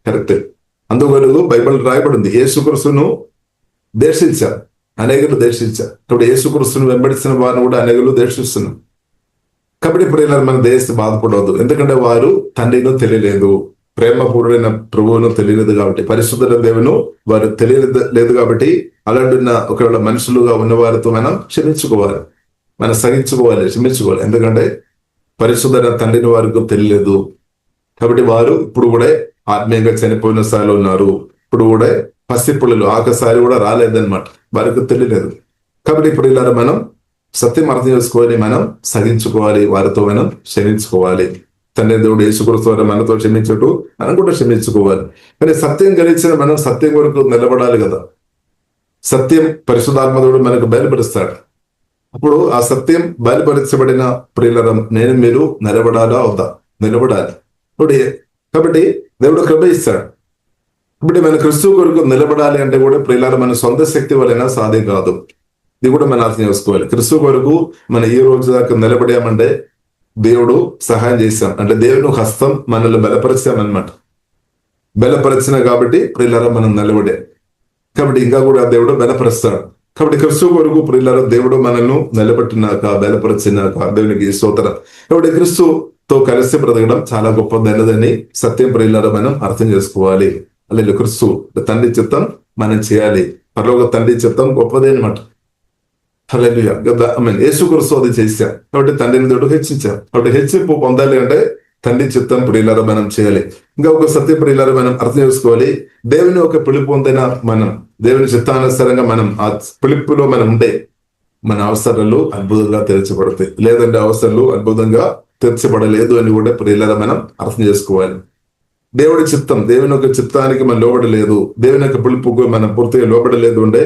కరెక్టే. అందుకొరకు బైబిల్ రాయబడింది, యేసుక్రీస్తును దేశించారు, అనేకులు దేశించారు. కాబట్టి యేసుక్రీస్తును వెంబడిస్తున్న వారిని కూడా అనేకులు దేశిస్తున్నారు. కాబట్టి ప్రియులారా, మన దేశం బాధపడవద్దు. ఎందుకంటే వారు తండ్రిను తెలియలేదు, ప్రేమపూర్ణమైన ప్రభువును తెలియలేదు కాబట్టి, పరిశుద్ధ దేవును వారు తెలియలేదు కాబట్టి, అలాంటి ఒకవేళ మనుషులుగా ఉన్న వారితో మనం క్షమించుకోవాలి, మనం సహించుకోవాలి, క్షమించుకోవాలి. ఎందుకంటే పరిశుద్ధ తండ్రిని వారికి తెలియలేదు కాబట్టి వారు ఇప్పుడు కూడా ఆత్మీయంగా చనిపోయిన స్థాయిలో ఉన్నారు. ఇప్పుడు కూడా పసిపిల్లలు ఆకసారి కూడా రాలేదన్నమాట, వారికి తెలియలేదు. కాబట్టి ఇప్పుడు ఇలా మనం సత్యం అర్థం చేసుకొని మనం సహించుకోవాలి, వారితో మనం క్షమించుకోవాలి. తండ్రి దేవుడు యేసుక్రీస్తు మనతో క్షమించుటూ మనం కూడా క్షమించుకోవాలి. కానీ సత్యం గెలిచిన మనం సత్యం వరకు నిలబడాలి కదా. సత్యం పరిశుద్ధాత్మదేవుడు మనకు బయలుపరుస్తాడు. అప్పుడు ఆ సత్యం బయలుపరచబడిన ప్రియులరం నేను మీరు నిలబడాలా వద్దా? నిలబడాలి. కాబట్టి దేవుడు కృప ఇస్తాడు. కాబట్టి మన క్రీస్తు కొరకు నిలబడాలి అంటే కూడా ప్రియులారా మన సొంత శక్తి వలన సాధ్యం కాదు. ఇది కూడా మనం అర్థం చేసుకోవాలి. క్రీస్తు కొరకు మనం ఈ రోజు దాకా నిలబడామంటే దేవుడు సహాయం చేశాం, అంటే దేవుని హస్తం మనల్ని బలపరిచామన్నమాట. బలపరిచిన కాబట్టి ప్రియులారా మనం నిలబడే. కాబట్టి ఇంకా కూడా దేవుడు బలపరుస్తాడు. కాబట్టి క్రీస్తు కొరకు ప్రియులారా దేవుడు మనల్ని నిలబెట్టినాక, బలపరిచినాక దేవునికి స్తోత్రం. కాబట్టి క్రీస్తుతో కలిసి బ్రతకడం చాలా గొప్పదైనదని సత్యం ప్రియులారా మనం అర్థం చేసుకోవాలి. అలాగే క్రీస్తు తండ్రి చిత్తం మనం చేయాలి. పరలోక తండ్రి చిత్తం గొప్పదే అనమాట. హల్లెలూయా. యేసుక్రీస్తు అది చేశాం కాబట్టి తండ్రిని దేవుడు హెచ్చించాం. కాబట్టి హెచ్చింపు పొందాలి అంటే తండ్రి చిత్తం ప్రియులారా మనం చేయాలి. ఇంకా ఒక సత్య ప్రియులారా మనం అర్థం చేసుకోవాలి. దేవుని ఒక పిలుపు పొందిన మనం దేవుని చిత్తానుసారంగా మనం ఆ పిలుపులో మనం ఉంటే మన అవసరాలు అద్భుతంగా తీర్చబడతాయి. లేదంటే అవసరాలు అద్భుతంగా తీర్చబడలేదు అని కూడా ప్రియులారా మనం అర్థం చేసుకోవాలి. దేవుడి చిత్తం, దేవుని యొక్క చిత్తానికి మనం లోబడలేదు, దేవుని యొక్క పిలుపుకు మనం పూర్తిగా లోబడలేదు అంటే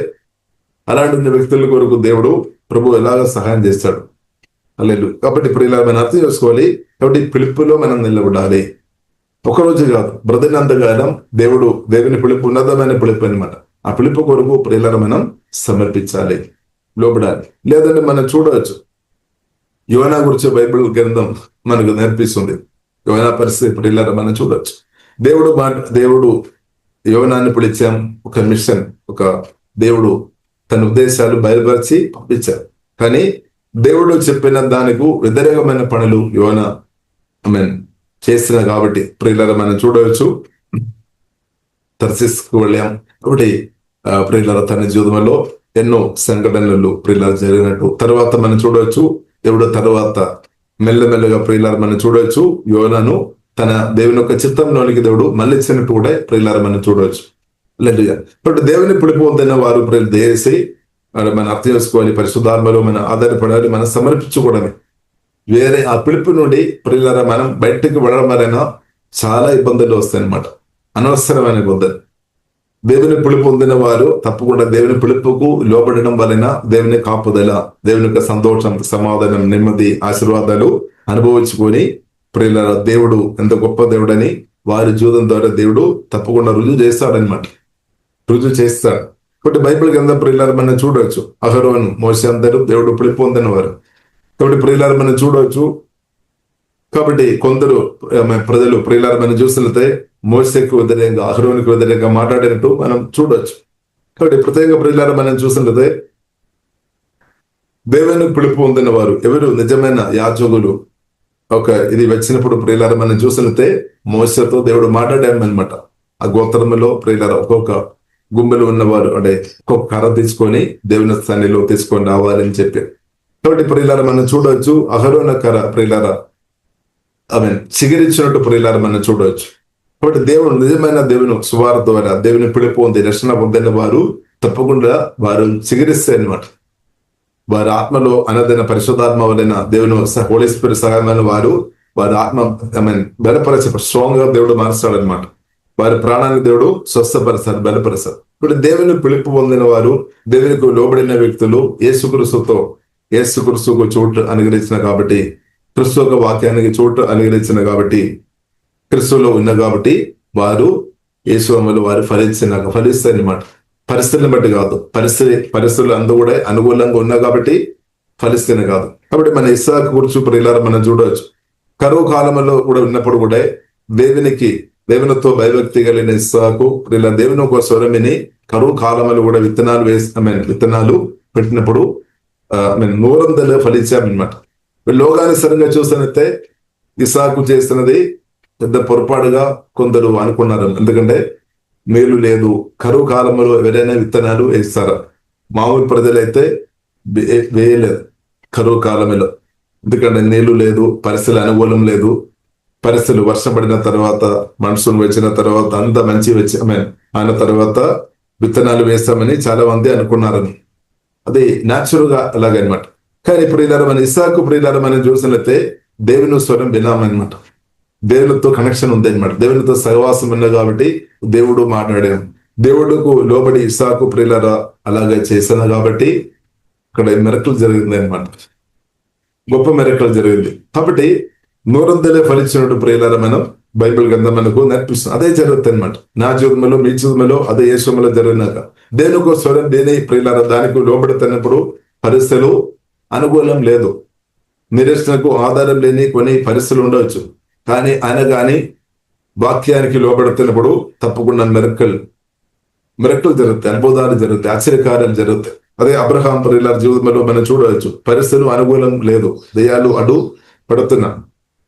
అలాంటి వ్యక్తుల కొరకు దేవుడు ప్రభు ఎలాగ సహాయం చేస్తాడు. లేదు కాబట్టి ప్రియులారా మనం అర్థం చేసుకోవాలి. కాబట్టి పిలుపులో మనం నిలబడాలి. ఒకరోజు కాదు, బ్రతినంతకాలం దేవుని పిలుపు ఉన్నతమైన పిలుపు అనమాట. ఆ పిలుపు కొరకు ప్రియులారా మనం సమర్పించాలి, లోబడాలి. లేదంటే మనం చూడవచ్చు, యోనా గురించి బైబిల్ గ్రంథం మనకు నేర్పిస్తుంది. యోనా పరిస్థితి ప్రియులారా మనం చూడవచ్చు. దేవుడు యోనాన్ని పిలిచాం, ఒక మిషన్, ఒక దేవుడు తన ఉద్దేశాలు బయలుపరిచి పంపించారు. కానీ దేవుడు చెప్పిన దానికి వ్యతిరేకమైన పనులు యోనా చేసిన కాబట్టి ప్రియులారా మనం చూడవచ్చు. తర్సిస్కు వెళ్ళాం కాబట్టి ప్రియులారా తన జీవితంలో ఎన్నో సంఘటనలు ప్రియులారా జరిగినట్టు తర్వాత మనం చూడవచ్చు. దేవుడు తర్వాత మెల్లమెల్లగా ప్రియులారా మనం చూడవచ్చు యోనాను తన దేవుని యొక్క చిత్తంలోనికి దేవుడు మళ్ళించినట్టు కూడా ప్రియులారా మనం చూడవచ్చు. లేదు కాబట్టి దేవుని పిలుపు పొందిన వారు దేశి మనం అర్థం చేసుకోవాలి. పరిశుద్ధాత్మలో మనం ఆధారపడాలి, మనం సమర్పించుకోవడమే. వేరే ఆ పిలుపు నుండి ప్రియులారా మనం బయటకు వెళ్ళడం వలన చాలా ఇబ్బందులు వస్తాయి అన్నమాట, అనవసరమైన ఇబ్బందులు. దేవుని పిలుపు పొందిన వారు తప్పకుండా దేవుని పిలుపుకు లోబడడం వలన దేవుని కాపుదల, దేవుని యొక్క సంతోషం, సమాధానం, నెమ్మది, ఆశీర్వాదాలు అనుభవించుకొని ప్రియులారా దేవుడు ఎంత గొప్ప దేవుడని వారి జీవితం ద్వారా దేవుడు తప్పకుండా రుజువు చేస్తాడనమాట, రుజువు చేస్తాడు. కాబట్టి బైబిల్ గ్రంథం ప్రియులారా మనం చూడవచ్చు. అహరోను, మోషే అందరూ దేవుడు పిలుపు పొందిన వారు. కాబట్టి ప్రియులారా మనం చూడవచ్చు. కాబట్టి కొందరు ప్రజలు ప్రియులారా మనం చూసినట్లయితే మోషేకు వ్యతిరేకంగా, అహరోనుకు వ్యతిరేకంగా మాట్లాడినట్టు మనం చూడవచ్చు. కాబట్టి ప్రత్యేక ప్రియులారా మనం చూసినట్లయితే దేవుని పిలుపు పొందిన వారు ఎవరు? నిజమైన యాజకులు. ఇది వచ్చినప్పుడు ప్రియులారా మనం చూసినట్లయితే మోషేతో దేవుడు మాట్లాడామన్నమాట. ఆ గోత్రంలో ప్రియులారా ఒక్కొక్క గుంబెలు ఉన్నవారు అంటే ఒక్కొక్క కర్ర తీసుకొని దేవుని స్థానిలో తీసుకొని రావాలని చెప్పి. కాబట్టి ప్రియులారా మనం చూడవచ్చు అహరోను కర్ర ప్రియులారా చిగురించినట్టు ప్రియులారా మనం చూడవచ్చు. కాబట్టి దేవుడు నిజమైన దేవుని సువార్త ద్వారా దేవుని పిలుపు పొంది రక్షణ పొందిన వారు తప్పకుండా వారు చిగురిస్తాయి అన్నమాట. వారి ఆత్మలో అనదైన పరిశుద్ధాత్మ వలన దేవుని హోలీ స్పిరిట్ సహాయమైన వారి ఆత్మ బలపరచ స్ట్రాంగ్ గా దేవుడు మారుస్తాడనమాట. వారి ప్రాణానికి దేవుడు స్వస్థపరుస్తాడు, బలపరుస్తాడు. ఇప్పుడు దేవుని పిలుపు పొందిన వారు, దేవునికి లోబడిన వ్యక్తులు యేసుక్రీస్తుకు చోటు అనుగ్రహించిన కాబట్టి, క్రీస్తు యొక్క వాక్యానికి చోటు అనుగ్రహించిన కాబట్టి, క్రీస్తులో ఉన్న కాబట్టి వారు యేసులో వారు ఫలిస్తాయి అన్నమాట. పరిస్థితిని బట్టి కాదు, పరిస్థితులు అందరూ కూడా అనుకూలంగా ఉన్నా కాబట్టి ఫలిస్తేనే కాదు. కాబట్టి మన ఇస్సాకు గురించి ప్రియులారా మనం చూడవచ్చు. కరువు కాలంలో కూడా ఉన్నప్పుడు కూడా దేవునితో భయభక్తి కలిగిన ఇస్సాకు ఇలా దేవుని ఒక స్వరమిని కరువు కాలంలో కూడా విత్తనాలు పెట్టినప్పుడు 100 ఫలించామన్నమాట. లోకానుసారంగా చూసినట్టే ఇస్సాకు చేస్తున్నది పెద్ద పొరపాటుగా కొందరు అనుకున్నారు. ఎందుకంటే మేలు లేదు, కరువు కాలంలో ఎవరైనా విత్తనాలు వేస్తారా? మామూలు ప్రజలైతే వేయలేదు కరువు కాలంలో. ఎందుకంటే నీళ్లు లేదు, పరిస్థితులు అనుకూలం లేదు. పరిస్థితులు వర్షం పడిన తర్వాత, మనుషులు వచ్చిన తర్వాత, అంత మంచి అయిన తర్వాత విత్తనాలు వేస్తామని చాలా మంది అనుకున్నారని. అది న్యాచురల్ గా అలాగనమాట. కానీ ఇప్పుడు ఇలా మన ఇస్సాకు ప్రియులారా మనం చూసినట్లయితే దేవుని స్వరం వినామన్నమాట. దేవునితో కనెక్షన్ ఉంది అనమాట. దేవునితో సహవాసం ఉన్నది కాబట్టి దేవుడు మాట్లాడాను. దేవుడుకు లోబడి ఇస్సాకు ప్రియులారా అలాగే చేశాను కాబట్టి ఇక్కడ మిరకల్ జరిగింది అనమాట. గొప్ప మిరకల్ జరిగింది. కాబట్టి 100 ఫలించినట్టు ప్రియులారా మనం బైబిల్ గ్రంథం మనకు నేర్పిస్తుంది. అదే జరుగుతుంది అనమాట. నా జీవితంలో, మీ జీవితంలో, అదే యేసులో జరిగినాక దేనికో స్వరం దేని ప్రియులారా దానికి లోబడుతున్నప్పుడు పరిస్థితులు అనుకూలం లేదు, నిరీక్షణకు ఆధారం లేని కొన్ని పరిస్థితులు ఉండవచ్చు. కానీ వాక్యానికి లోబడుతున్నప్పుడు తప్పకుండా మిరకల్ జరుగుతాయి, అద్భుతాలు జరుగుతాయి, ఆశ్చర్యకార్యాలు జరుగుతాయి. అదే అబ్రహాం ప్రియులారా జీవితంలో మనం చూడవచ్చు. పరిస్థితులు అనుకూలం లేదు, దయ్యాలు అడ్డు పడుతున్నా,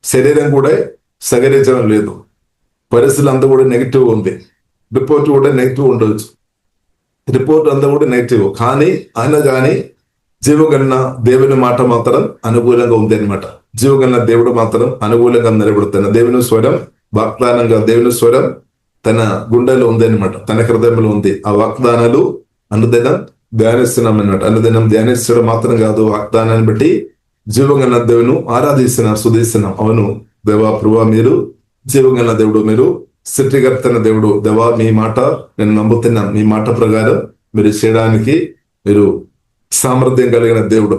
శరీరం కూడా సహకరించడం లేదు, పరిస్థితులు అంతా కూడా నెగిటివ్ ఉంది, రిపోర్ట్ కూడా నెగిటివ్ ఉండవచ్చు, రిపోర్ట్ అంతా కూడా నెగిటివ్. కానీ జీవగన్న దేవుని మాట మాత్రం అనుకూలంగా ఉంది అనమాట. జీవగన్న దేవుడు మాత్రం అనుకూలంగా నిలబడుతున్న దేవుని స్వరం వాగ్దానంగా, దేవుని స్వరం తన గుండెలో ఉంది అనమాట, తన హృదయంలో ఉంది. ఆ వాగ్దానాలు అనుదినం ధ్యానిస్తున్నాం అన్నమాట. అనుదినం ధ్యానిస్తడం మాత్రం కాదు, వాగ్దానాన్ని బట్టి జీవగన్న దేవుని ఆరాధిస్తున్నాం, స్తుతిస్తున్నాం. అవును దేవా ప్రభువా, మీరు జీవగన్న దేవుడు, మీరు సృష్టికర్తన దేవుడు. దేవా మీ మాట నేను నమ్ముతున్నాం, మీ మాట ప్రకారం మీరు చేయడానికి మీరు సామర్థ్యం కలిగిన దేవుడు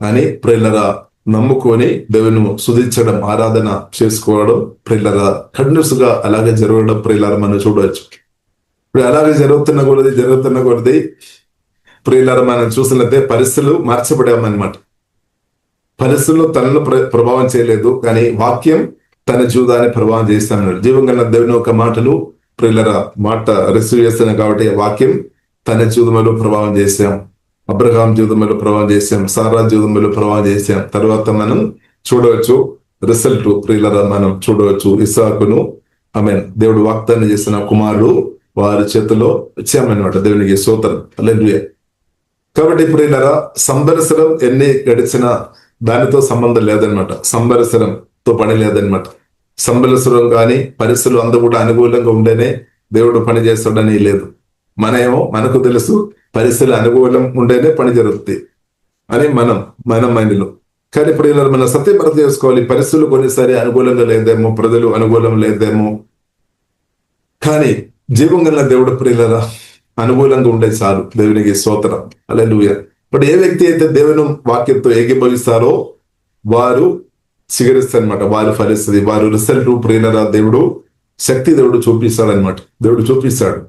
అని ప్రియులరా నమ్ముకొని దేవుని స్తుతించడం, ఆరాధన చేసుకోవడం ప్రియులరా కంటిన్యూస్ గా అలాగే జరగడం ప్రియులరా మనం చూడవచ్చు. ఇప్పుడు అలాగే జరుగుతున్న కొద్ది ప్రియులరా మనం చూసినట్లయితే పరిస్థితులు మార్చబడామన్నమాట. పరిస్థితులు తనను ప్రభావం చేయలేదు, కానీ వాక్యం తన జీవితాన్ని ప్రభావం చేస్తామన్నాడు. జీవంగల దేవుని ఒక మాటలు ప్రియులరా మాట రిసీవ్ చేస్తున్నాం కాబట్టి వాక్యం తన జీవితంలో ప్రభావం చేశాం. అబ్రహాం జీవితంలో ప్రభావం చేశాం, సారా జీవితంలో ప్రభావం చేశాం. తర్వాత మనం చూడవచ్చు రిజల్ట్ ప్రియులరా మనం చూడవచ్చు. ఇస్సాకును దేవుడు వాగ్దానం చేసిన కుమారుడు వారి చేతిలో ఇచ్చామన్నమాట. దేవునికి స్తోత్రం, హల్లెలూయా. కాబట్టి ప్రియులరా సంవత్సరం ఎన్ని గడిచినా దానితో సంబంధం లేదనమాట, సంవత్సరంతో పని లేదనమాట. సంవత్సరం కానీ పరిస్థితులు అందరూ కూడా అనుకూలంగా ఉండేనే దేవుడు పని చేస్తాడని లేదు. మనకు తెలుసు పరిస్థితులు అనుకూలం ఉంటేనే పని జరుగుతుంది అని మన మైండ్లో. కానీ ఇప్పుడు ఇలా మనం సత్యం అర్థం చేసుకోవాలి. పరిస్థితులు కొన్నిసారి అనుకూలంగా లేదేమో, ప్రజలు అనుకూలం లేదేమో, కానీ జీవం గల దేవుడు ప్రియులరా అనుకూలంగా ఉండే చాలు. దేవునికి స్తోత్రం, హల్లెలూయా. ఇప్పుడు ఏ వ్యక్తి అయితే దేవుని వాక్యంతో ఏకీభవిస్తారో వారు స్వీకరిస్తారనమాట, వారు ఫలిస్తుంది, వారు రిజల్ట్ ప్రియులరా దేవుడు శక్తి దేవుడు చూపిస్తాడనమాట. దేవుడు చూపిస్తాడు,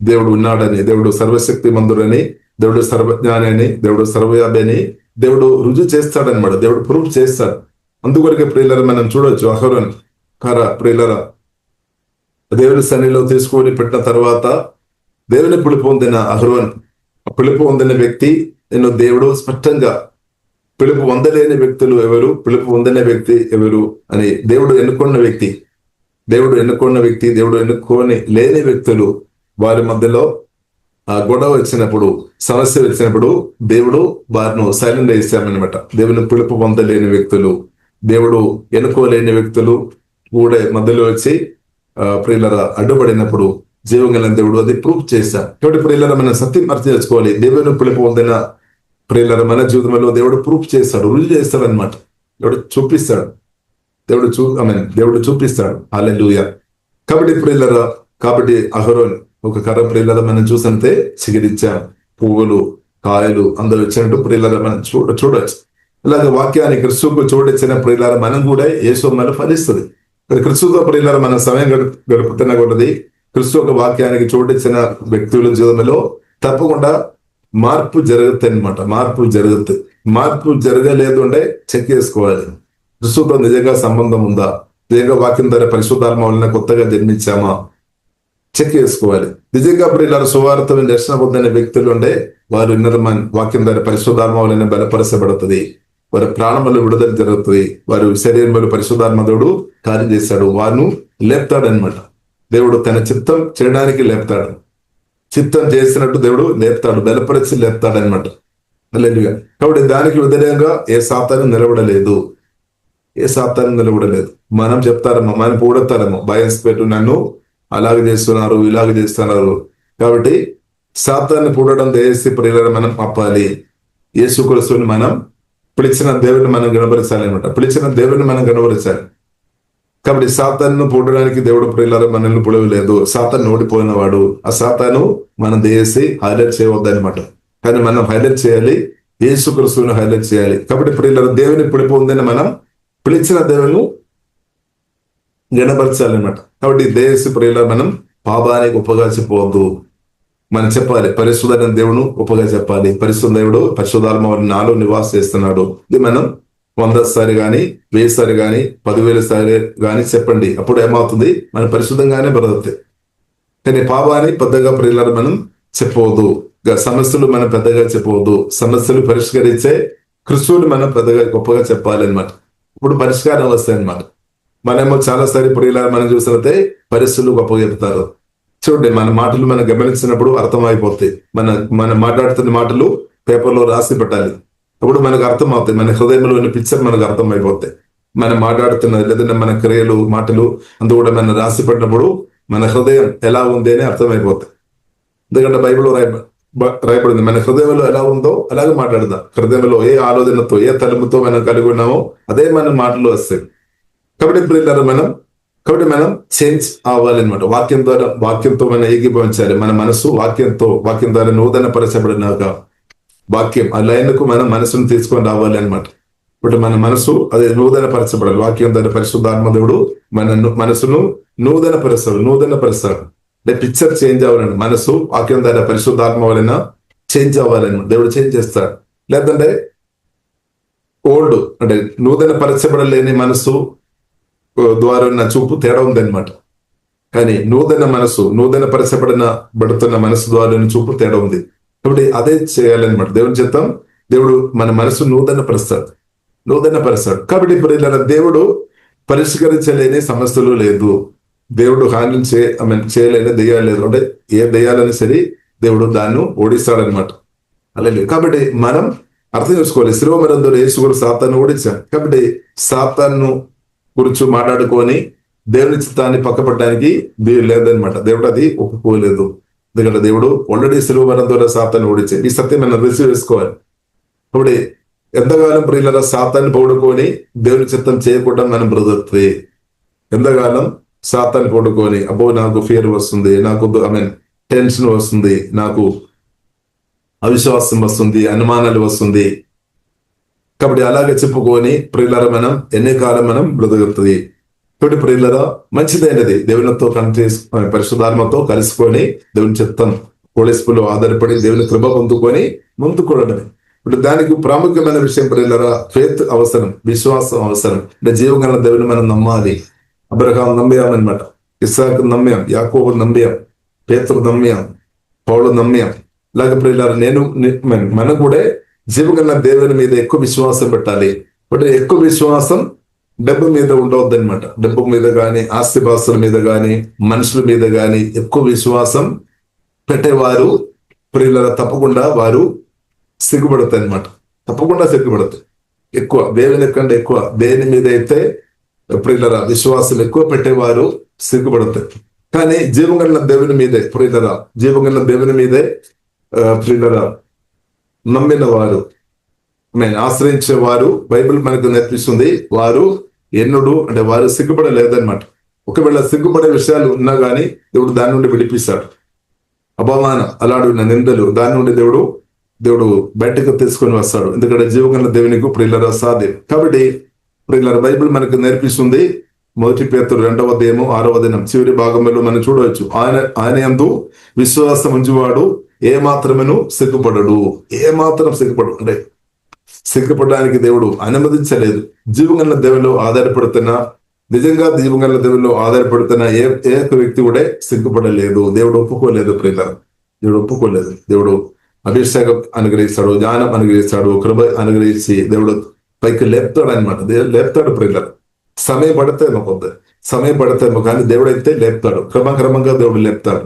దేవుడు ఉన్నాడని, దేవుడు సర్వశక్తి మందుడని, దేవుడు సర్వజ్ఞాని అని, దేవుడు సర్వవ్యాపి అని దేవుడు రుజువు చేస్తాడనమాట. దేవుడు ప్రూఫ్ చేస్తాడు. అందుకొరకే ప్రియులరా మనం చూడవచ్చు అహరోన్ ప్రియులరా దేవుని సన్నిధిలో తీసుకొని పెట్టిన తర్వాత దేవుని పిలుపు పొందిన అహరోన్, పిలుపు పొందిన వ్యక్తి నేను దేవుడు స్పష్టంగా పిలుపు పొందలేని వ్యక్తులు ఎవరు, పిలుపు పొందిన వ్యక్తి ఎవరు అని దేవుడు ఎన్నుకున్న వ్యక్తి, దేవుడు ఎన్నుకొని లేని వ్యక్తులు వారి మధ్యలో గొడవ వచ్చినప్పుడు, సమస్య వచ్చినప్పుడు దేవుడు వారిని సైలెంట్ చేశామన్నమాట. దేవుని పిలుపు పొందలేని వ్యక్తులు, దేవుడు ఎన్నుకోలేని వ్యక్తులు కూడా మధ్యలో వచ్చి ప్రియులరా అడ్డుపడినప్పుడు జీవంగల దేవుడు అది ప్రూఫ్ చేశాం. కాబట్టి ప్రియులరా మనం సత్యం అర్థం చేసుకోవాలి. దేవుని పిలుపు పొందిన ప్రియులారా, మన జీవితంలో దేవుడు ప్రూఫ్ చేస్తాడు, రుజువు చేస్తాడు అనమాట. దేవుడు చూపిస్తాడు, దేవుడు చూపిస్తాడు. హల్లెలూయా. కాబట్టి ప్రియులారా, కాబట్టి అహరోన్ ఒక కర్ర ప్రియులారా మనం చూసంతే చిగిరించాం, పువ్వులు కాయలు అందరూ వచ్చినట్టు ప్రియులారా మనం చూడొచ్చు. ఇలాగ వాక్యాన్ని క్రిస్తుకు చూడొచ్చిన ప్రియులారా మనం కూడా యేసు మన ఫలిస్తుంది. క్రిస్తుతో ప్రియులారా మన సమయం గడుపుతున్న కొద్దీ క్రిస్తు ఒక వాక్యానికి చోటిచ్చిన వ్యక్తుల జీవితంలో తప్పకుండా మార్పు జరుగుతాయి అనమాట. మార్పు జరగలేదు అంటే చెక్ చేసుకోవాలి. క్రిస్తుతో నిజంగా సంబంధం ఉందా, నిజంగా వాక్యం ద్వారా పరిశుద్ధాత్మ వలన కొత్తగా జన్మించామా చెక్ చేసుకోవాలి. నిజంగా ప్రియులారా సువార్త దర్శన పొందిన వ్యక్తులు ఉంటే వారు వాక్యం ద్వారా పరిశుద్ధాత్మ వలన బలపరచబడుతుంది, వారి ప్రాణములు విడుదల జరుగుతుంది, వారి శరీరంలో పరిశుద్ధాత్మదుడు కార్యం చేస్తాడు, వారిను లేపుతాడనమాట. దేవుడు తన చిత్తం చేయడానికి లేపుతాడు, చిత్తం చేసినట్టు దేవుడు లేపుతాడు, బలపరిచి లేపుతాడనమాట. హల్లెలూయా. కాబట్టి దానికి వ్యతిరేకంగా ఏ సాతాను నిలబడలేదు. మనం చెప్తారేమో, మనం పూడతారేమో, భయం పెట్టు నన్ను అలాగే చేస్తున్నారు, ఇలాగ చేస్తున్నారు. కాబట్టి సాతాన్ని పూడడం చేసి ప్రియులను మనం ఆపాలి. యేసుక్రీస్తుని మనం పిలిచిన దేవుని మనం గణపరచాలి అనమాట. కాబట్టి సాతాను పూడడానికి దేవుడు ప్రియులను మనల్ని పొడవలేదు. సాతాను ఓడిపోయిన వాడు. ఆ సాతాను మనం చేసి హైలైట్ చేయవద్దు అనమాట. కానీ మనం హైలైట్ చేయాలి, యేసుక్రీస్తుని హైలైట్ చేయాలి. కాబట్టి ప్రియులను దేవుని పిలిపోందని మనం పిలిచిన దేవుని గణపరచాలన్నమాట. కాబట్టి దేశ ప్రియుల మనం పాపానికి ఉపగా చెప్పవద్దు. మనం చెప్పాలి, పరిశుద్ధ దేవుడు ఉపగా చెప్పాలి. పరిశుద్ధ దేవుడు పరిశుద్ధాత్మ నాలో నివాసం చేస్తున్నాడు. ఇది మనం 100 సారి గాని 1000 సారి గాని 10,000 సారి గాని చెప్పండి. అప్పుడు ఏమవుతుంది, మనం పరిశుద్ధంగానే బ్రతుకుతాయి. కానీ పాపాన్ని పెద్దగా ప్రియులను మనం చెప్పవద్దు. సమస్యలు మనం పెద్దగా చెప్పవద్దు. సమస్యలు పరిష్కరించే క్రిస్తువుని మనం పెద్దగా గొప్పగా చెప్పాలి అనమాట. ఇప్పుడు పరిష్కారం వస్తాయి అనమాట. మనమేమో చాలాసారి ప్రియులను మనం చూసినట్టే పరిస్థితులు గొప్పగా చెప్తారు. చూడండి, మన మాటలు మనం గమనించినప్పుడు అర్థమైపోతాయి. మన మాట్లాడుతున్న మాటలు పేపర్లో రాసి పెట్టాలి. అప్పుడు మనకు అర్థం అవుతాయి. మన హృదయంలోని పిక్చర్ మనకు అర్థం అయిపోతాయి. మనం మాట్లాడుతున్నది లేదంటే మన క్రియలు మాటలు అందు కూడా మనం రాసి పెట్టినప్పుడు మన హృదయం ఎలా ఉంది అని అర్థమైపోతాయి. ఎందుకంటే బైబిల్లో రాయబడింది, మన హృదయంలో ఎలా ఉందో అలాగే మాట్లాడదాం. హృదయంలో ఏ ఆలోచనతో ఏ తలుపుతో మనం కలిగి ఉన్నామో అదే మన మాటలు వస్తాయి. కాబట్టి మనం చేంజ్ అవ్వాలన్నమాట. వాక్యంతో మనం ఏకీభవించాలి. మన మనసు వాక్యం ద్వారా నూతన పరచబడినాక వాక్యం ఆ లైన్కు మనం మనసును తీసుకొని రావాలి అనమాట. ఇప్పుడు మన మనసు అదే నూతన పరచబడాలి. వాక్యం ద్వారా పరిశుద్ధాత్మ దేవుడు మన మనసును నూతన పరుస్తాడు. పిక్చర్ చేంజ్ అవ్వాలండి. మనసు వాక్యం ద్వారా పరిశుద్ధాత్మ వలన చేంజ్ అవ్వాలన్నమాట. దేవుడు చేంజ్ చేస్తాడు. లేదంటే ఓల్డ్ అంటే నూతన పరచబడలేని మనసు ద్వారా నా చూపు తేడా ఉందన్నమాట. కానీ నూతన పరచబడుతున్న మనసు ద్వారా చూపు తేడా ఉంది. కాబట్టి అదే చేయాలన్నమాట. దేవుని చిత్తం. దేవుడు మన మనసు నూతన పరుస్తాడు. కాబట్టి ఇప్పుడు ఇలా దేవుడు పరిష్కరించలేని సమస్యలు లేదు. దేవుడు హ్యాండిల్ చేయలేని దెయ్యాలు లేదు. అంటే ఏ దెయ్యాలని సరే దేవుడు దాన్ని ఓడిస్తాడనమాట. అలాగే కాబట్టి మనం అర్థం చేసుకోవాలి. శిలువ మరణంలో యేసు కూడా సాతాను ఓడించాడు. కాబట్టి సాతాను గురించి మాట్లాడుకొని దేవుని చిత్తాన్ని పక్కపడడానికి వీలు లేదనమాట. దేవుడు అది ఒప్పుకోలేదు. ఎందుకంటే దేవుడు ఆల్రెడీ శిలువ మరణం ద్వారా సాతాన్ని ఓడించాడు. ఈ సత్యం మనం రిసీవ్ చేసుకోవాలి. కాబట్టి ఎంతకాలం ప్రియుల సాతాన్ని పౌడుకొని దేవుని చిత్తం చేయకుండా మనం బ్రతుకుతుంది. ఎంతకాలం సాతాన్ని పౌడుకొని అబ్బో నాకు ఫియర్ వస్తుంది, నాకు టెన్షన్ వస్తుంది, నాకు అవిశ్వాసం వస్తుంది, అనుమానాలు వస్తుంది. కాబట్టి అలాగే చెప్పుకొని ప్రియులరా మనం ఎన్ని కాలం మనం బ్రతుకుతుంది. కాబట్టి ప్రియులరా మంచిదైనది దేవునితో పరిశుద్ధాత్మతో కలుసుకొని దేవుని చిత్తం పోలీసులు ఆధారపడి దేవుని కృప పొందుకొని ముందుకోవడమే. ఇప్పుడు దానికి ప్రాముఖ్యమైన విషయం ప్రియులరా ఫెయిత్ అవసరం, విశ్వాసం అవసరం. అంటే జీవగల దేవుని మనం నమ్మాలి. అబ్రహాం నమ్మామన్నమాట, ఇస్సాకు నమ్మాం, యాకోబు నమ్మాం, పేతురు నమ్మాం, పౌలు నమ్మాం. ఇలాగే ప్రియులరా మనం కూడా జీవగల దేవుని మీద ఎక్కువ విశ్వాసం పెట్టాలి. అంటే ఎక్కువ విశ్వాసం డబ్బు మీద ఉండవద్దు అనమాట. డబ్బు మీద కానీ ఆస్తిపాస్తుల మీద కానీ మనుషుల మీద కానీ ఎక్కువ విశ్వాసం పెట్టేవారు ప్రియులరా తప్పకుండా వారు సిగ్గుపడతాయి అనమాట. తప్పకుండా సిగ్గుపడతాయి. ఎక్కువ దేవుని కంటే ఎక్కువ దేని మీద అయితే ప్రియులరా విశ్వాసం ఎక్కువ పెట్టేవారు సిగ్గుపడతాయి. కానీ జీవగల దేవుని మీదే ప్రియులరా ప్రియులరా నమ్మిన వారు ఆశ్రయించే వారు బైబిల్ మనకు నేర్పిస్తుంది, వారు ఎన్నుడు అంటే వారు సిగ్గుపడలేదన్నమాట. ఒకవేళ సిగ్గుపడే విషయాలు ఉన్నా గానీ దేవుడు దాని నుండి విడిపిస్తాడు. అపమానం, అలాంటి నిందలు, దాని నుండి దేవుడు బయటకు తీసుకొని వస్తాడు. ఎందుకంటే జీవగల దేవునికి ప్రియులరా సాధ్యం. కాబట్టి ప్రియులరా బైబిల్ మనకు నేర్పిస్తుంది. 1 పేతురు 2వ అధ్యాయము 6వ వచనం చివరి భాగంలో మనం చూడవచ్చు. ఆయన యందు విశ్వాసం ఉంచువాడు ఏ మాత్రమేను సిగ్గుపడడు. అంటే సిగ్గుపడడానికి దేవుడు అనుమతించలేదు. జీవగల దేవులో ఆధారపడుతున్న, నిజంగా జీవగల దేవులో ఆధారపడుతున్న ఏ వ్యక్తి కూడా సిగ్గుపడలేదు. దేవుడు ఒప్పుకోలేదు ప్రియులరా, దేవుడు ఒప్పుకోలేదు. దేవుడు అభిషేకం అనుగ్రహిస్తాడు, జ్ఞానం అనుగ్రహిస్తాడు, కృప అనుగ్రహించి దేవుడు పైకి లేపుతాడు అనమాట. దేవుడు లేపుతాడు ప్రియులరా. సమయం పడతామో కానీ దేవుడు అయితే లేపుతాడు. క్రమక్రమంగా దేవుడు లేపుతాడు.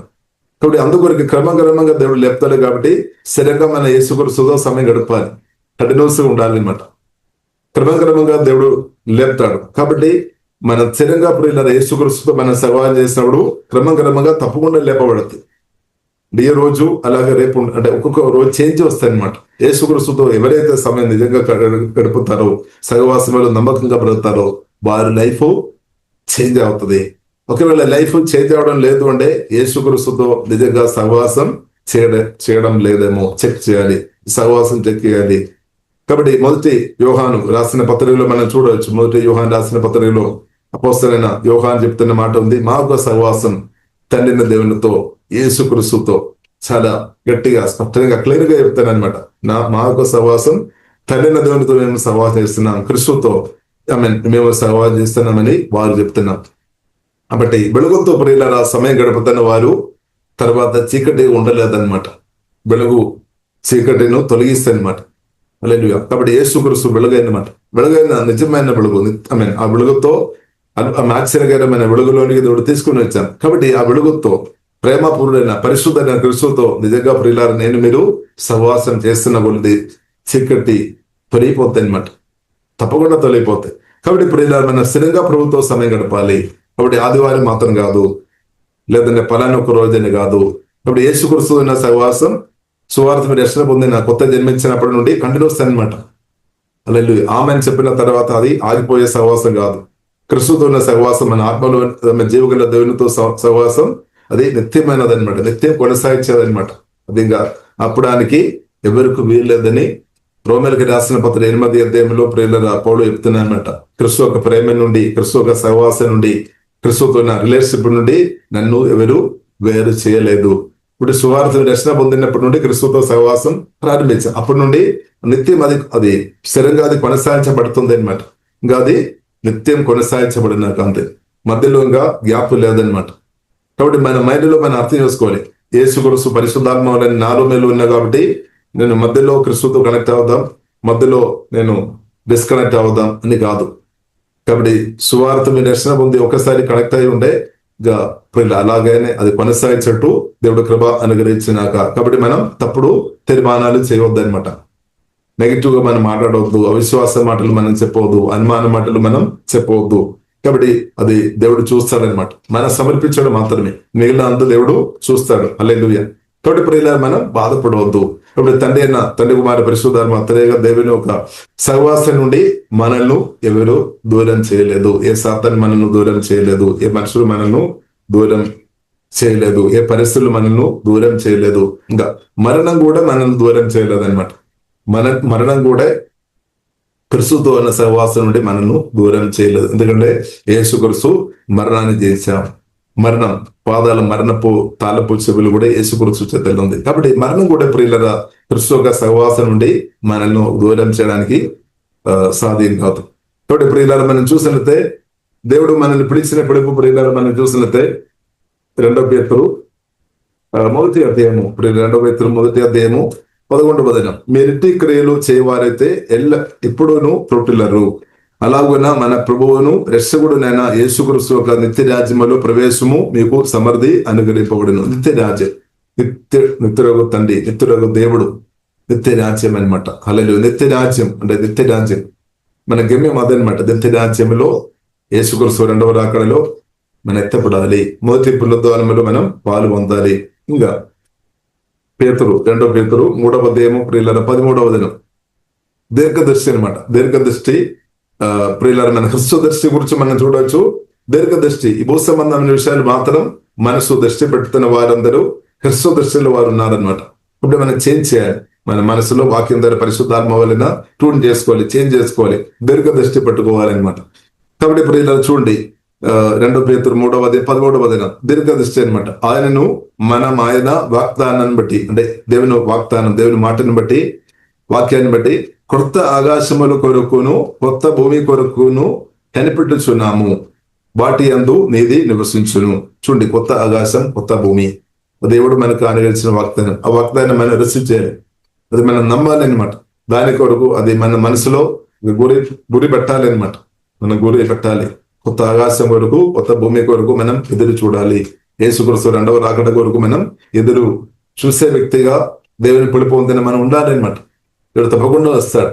కాబట్టి అందుకొరకు క్రమక్రమంగా దేవుడు లేపుతాడు. కాబట్టి స్థిరంగా మన యేసుక్రీస్తుతో సమయం గడపాలి, కంటిన్యూస్గా ఉండాలి అనమాట. క్రమక్రమంగా దేవుడు లేపుతాడు. కాబట్టి మన స్థిరంగా ప్రియులరా యేసుక్రీస్తుతో మనం సవాల్ చేసినప్పుడు క్రమక్రమంగా తప్పకుండా లేపబడుతుంది. ఏ రోజు అలాగే రేపు అంటే ఒక్కొక్క రోజు చేంజ్ వస్తాయి అనమాట. యేసుక్రీస్తుతో ఎవరైతే సమయం నిజంగా గడుపుతారో, సహవాసంలో నమ్మకంగా బ్రతుకుతారో వారి లైఫ్ చేంజ్ అవుతుంది. ఒకవేళ లైఫ్ చేంజ్ అవడం లేదు అంటే యేసుక్రీస్తుతో నిజంగా సహవాసం చేయడం లేదేమో చెక్ చేయాలి, సహవాసం చెక్ చేయాలి. కాబట్టి 1 యోహాను రాసిన పత్రికలో మనం చూడవచ్చు. 1 యోహాను రాసిన పత్రికలో అపోస్తలైన యోహాను చెప్తున్న మాట ఉంది, మా యొక్క సహవాసం తండ్రిన దేవునితో యేసుక్రీస్తుతో. చాలా గట్టిగా స్పష్టంగా క్లియర్ గా చెప్తాను అనమాట. మా యొక్క సహవాసం తండ్రిన దేవునితో మేము సహవాసం చేస్తున్నాం, క్రీస్తుతో మేము సహవాసం చేస్తున్నామని వారు చెప్తున్నాం. కాబట్టి వెలుగుతో ప్రియులారా సమయం గడుపుతున్న వారు తర్వాత చీకటి ఉండలేదన్నమాట. వెలుగు చీకటిను తొలగిస్తాయన్నమాట. హల్లెలూయా. కాబట్టి యేసుక్రీస్తు వెలుగైనమాట, వెలుగైన నిజమైన వెలుగు. ఆ వెలుగుతో ఆశ్చర్యకరమైన వెలుగులోనికి దేవుడు తీసుకుని వచ్చాను. కాబట్టి ఆ వెలుగుతో ప్రేమపూర్ణుడైన పరిశుద్ధైన క్రీస్తుతో నిజంగా ప్రియులారా మీరు సహవాసం చేస్తున్న కొద్ది చీకటి తొలగిపోతాయి అనమాట, తప్పకుండా తొలగిపోతాయి. కాబట్టి ప్రియులారా మన స్థిరంగా ప్రభుత్వం సమయం గడపాలి. కాబట్టి ఆదివారం మాత్రం కాదు, లేదంటే పలానా ఒక రోజని కాదు. కాబట్టి యేసుక్రీస్తు ఉన్న సహవాసం సువార్త మీరు రక్షణ పొందిన కొత్త జన్మించినప్పటి నుండి కంటిన్యూస్ అనమాట. హల్లెలూయా. ఆమెను చెప్పిన తర్వాత అది ఆగిపోయే సహవాసం కాదు. క్రీస్తుతో ఉన్న సహవాసం మన ఆత్మలో జీవగల దేవునితో సహవాసం అది నిత్యమైనది అనమాట, నిత్యం కొనసాగించేదనమాట. అది ఇంకా అప్పుడానికి ఎవరికి వీల్లేదని రోమేలకు రాసిన పత్రిక 8వ అధ్యాయంలో ప్రియులరా పౌలు చెప్తున్నానమాట. క్రీస్తు ఒక ప్రేమ నుండి, క్రీస్తు ఒక సహవాసం నుండి, క్రీస్తుతో ఉన్న రిలేషన్షిప్ నుండి నన్ను ఎవరు వేరు చేయలేదు. ఇప్పుడు సువార్త రక్షణ పొందినప్పటి నుండి క్రీస్తుతో సహవాసం ప్రారంభించాం. అప్పటి నుండి నిత్యం అది స్థిరంగా అది కొనసాగించబడుతుంది అనమాట. ఇంకా అది నిత్యం కొనసాగించబడినాక అంతే, మధ్యలో ఇంకా గ్యాప్ లేదనమాట. కాబట్టి మన మైండ్లో మనం అర్థం చేసుకోవాలి, యేసుక్రీస్తు పరిశుద్ధాత్మ నాలో మేలు ఉన్నా కాబట్టి నేను మధ్యలో క్రీస్తుతో కనెక్ట్ అవుదాం, మధ్యలో నేను డిస్కనెక్ట్ అవుదాం అని కాదు. కాబట్టి సువార్త మీ రక్షణ పొంది ఒకసారి కనెక్ట్ అయి ఉండే అలాగనే అది కొనసాగించట్టు దేవుడు కృప అనుగ్రహించినాక. కాబట్టి మనం తప్పుడు తీర్మానాలు చేయవద్దు అనమాట. నెగిటివ్ గా మనం మాట్లాడవద్దు, అవిశ్వాస మాటలు మనం చెప్పవద్దు, అనుమాన మాటలు మనం చెప్పవద్దు. కాబట్టి అది దేవుడు చూస్తాడనమాట. మనం సమర్పించడం మాత్రమే, మిగిలిన అంతా దేవుడు చూస్తాడు. హల్లెలూయా. కాబట్టి ప్రియులారా మనం బాధపడవద్దు. కాబట్టి తండ్రి కుమార పరిశుద్ధాత్మ త్రేగా దేవుని ఒక సహవాసం నుండి మనల్ని ఎవరు దూరం చేయలేదు. ఏ సాతాను మనల్ని దూరం చేయలేదు, ఏ మనుషులు మనల్ని దూరం చేయలేదు, ఏ పరిస్థితులు మనల్ని దూరం చేయలేదు. ఇంకా మరణం కూడా మనల్ని దూరం చేయలేదు అనమాట. మరణం కూడా క్రీస్తుతో ఉన్న సహవాసం నుండి మనల్ని దూరం చేయలేదు. ఎందుకంటే యేసుక్రీస్తు మరణాన్ని చేశాం. మరణం పాదాల మరణపు తాళపు చెవులు కూడా యేసుక్రీస్తు చేతుల్లో ఉంది. కాబట్టి మరణం కూడా ప్రియులరా క్రీస్తు యొక్క సహవాసం నుండి మనల్ని దూరం చేయడానికి సాధ్యం కాదు. కాబట్టి ప్రియులారా మనం చూసినట్లయితే దేవుడు మనల్ని పిలిచినప్పుడు ప్రియులారా మనం చూసినట్లయితే 2 పేతురు 1వ అధ్యాయము 2 పేతురు 1వ అధ్యాయము 11వ వచనం, మీరిట్టి క్రియలు చేయవారైతే ఎప్పుడూను త్రుటిల్లరు. అలాగున మన ప్రభువును రక్షకుడునైన యేసుక్రీస్తు యొక్క నిత్య రాజ్యములో ప్రవేశము మీకు సమృద్ధి అనుగ్రహింపబడును. నిత్య రాజ్యం, నిత్యురగు తండ్రి, నిత్యురగు దేవుడు, నిత్య రాజ్యం అనమాట. హల్లెలూయా. నిత్య రాజ్యం అంటే నిత్య రాజ్యం మన గమ్యం అదనమాట. నిత్య రాజ్యంలో యేసుక్రీస్తు 2వ రాకడలో మనం ఎత్తపడాలి, మొదటి పునరుద్ధానములో మనం పాలు పొందాలి. ఇంకా పేతురు 2 పేతురు 3వ అధ్యాయము ప్రియులారా 13వ వచనం. దీర్ఘదర్శి అనమాట. దీర్ఘదృష్టి ప్రియులారా, మన హృస్వదృష్టి గురించి మనం చూడవచ్చు. దీర్ఘదృష్టి ఈ భూ సంబంధమైన విషయాలు మాత్రం మనసు దృష్టి పెడుతున్న వారందరూ హృస్వదృష్టిలో వారు ఉన్నారనమాట. ఇప్పుడు మనం చేంజ్ చేయాలి. మన మనసులో వాక్యం ద్వారా పరిశుద్ధాత్మ వలన ట్యూన్ చేసుకోవాలి, చేంజ్ చేసుకోవాలి, దీర్ఘదృష్టి పెట్టుకోవాలన్నమాట. కాబట్టి ప్రియులారా చూడండి, 2 పేతురు 3వ అధ్యాయం 13వ వచనం. దీర్ఘదృష్టి అనమాట. ఆయన వాగ్దానాన్ని బట్టి, అంటే దేవుని వాగ్దానం, దేవుని మాటను బట్టి, వాక్యాన్ని బట్టి కొత్త ఆకాశముల కొరకును కొత్త భూమి కొరకును కనిపెట్టుచున్నాము, వాటి యందు నీది నివసించును. చూడండి, కొత్త ఆకాశం, కొత్త భూమి, దేవుడు మనకు అనుగ్రహించిన వాగ్దానం. ఆ వాగ్దానం మనం రిసీవ్ చేయాలి, అది మనం నమ్మాలి అనమాట. దాని కొరకు అది మన మనసులో గురి పెట్టాలి అనమాట. మనం గురి పెట్టాలి. కొత్త ఆకాశం కొరకు, కొత్త భూమి కొరకు మనం ఎదురు చూడాలి. యేసుక్రీస్తు 2వ రాకడ కొరకు మనం ఎదురు చూసే వ్యక్తిగా దేవుని పిలుపు పొందిన మనం ఉండాలి అనమాట. ఇక్కడ తప్పకుండా వస్తాడు.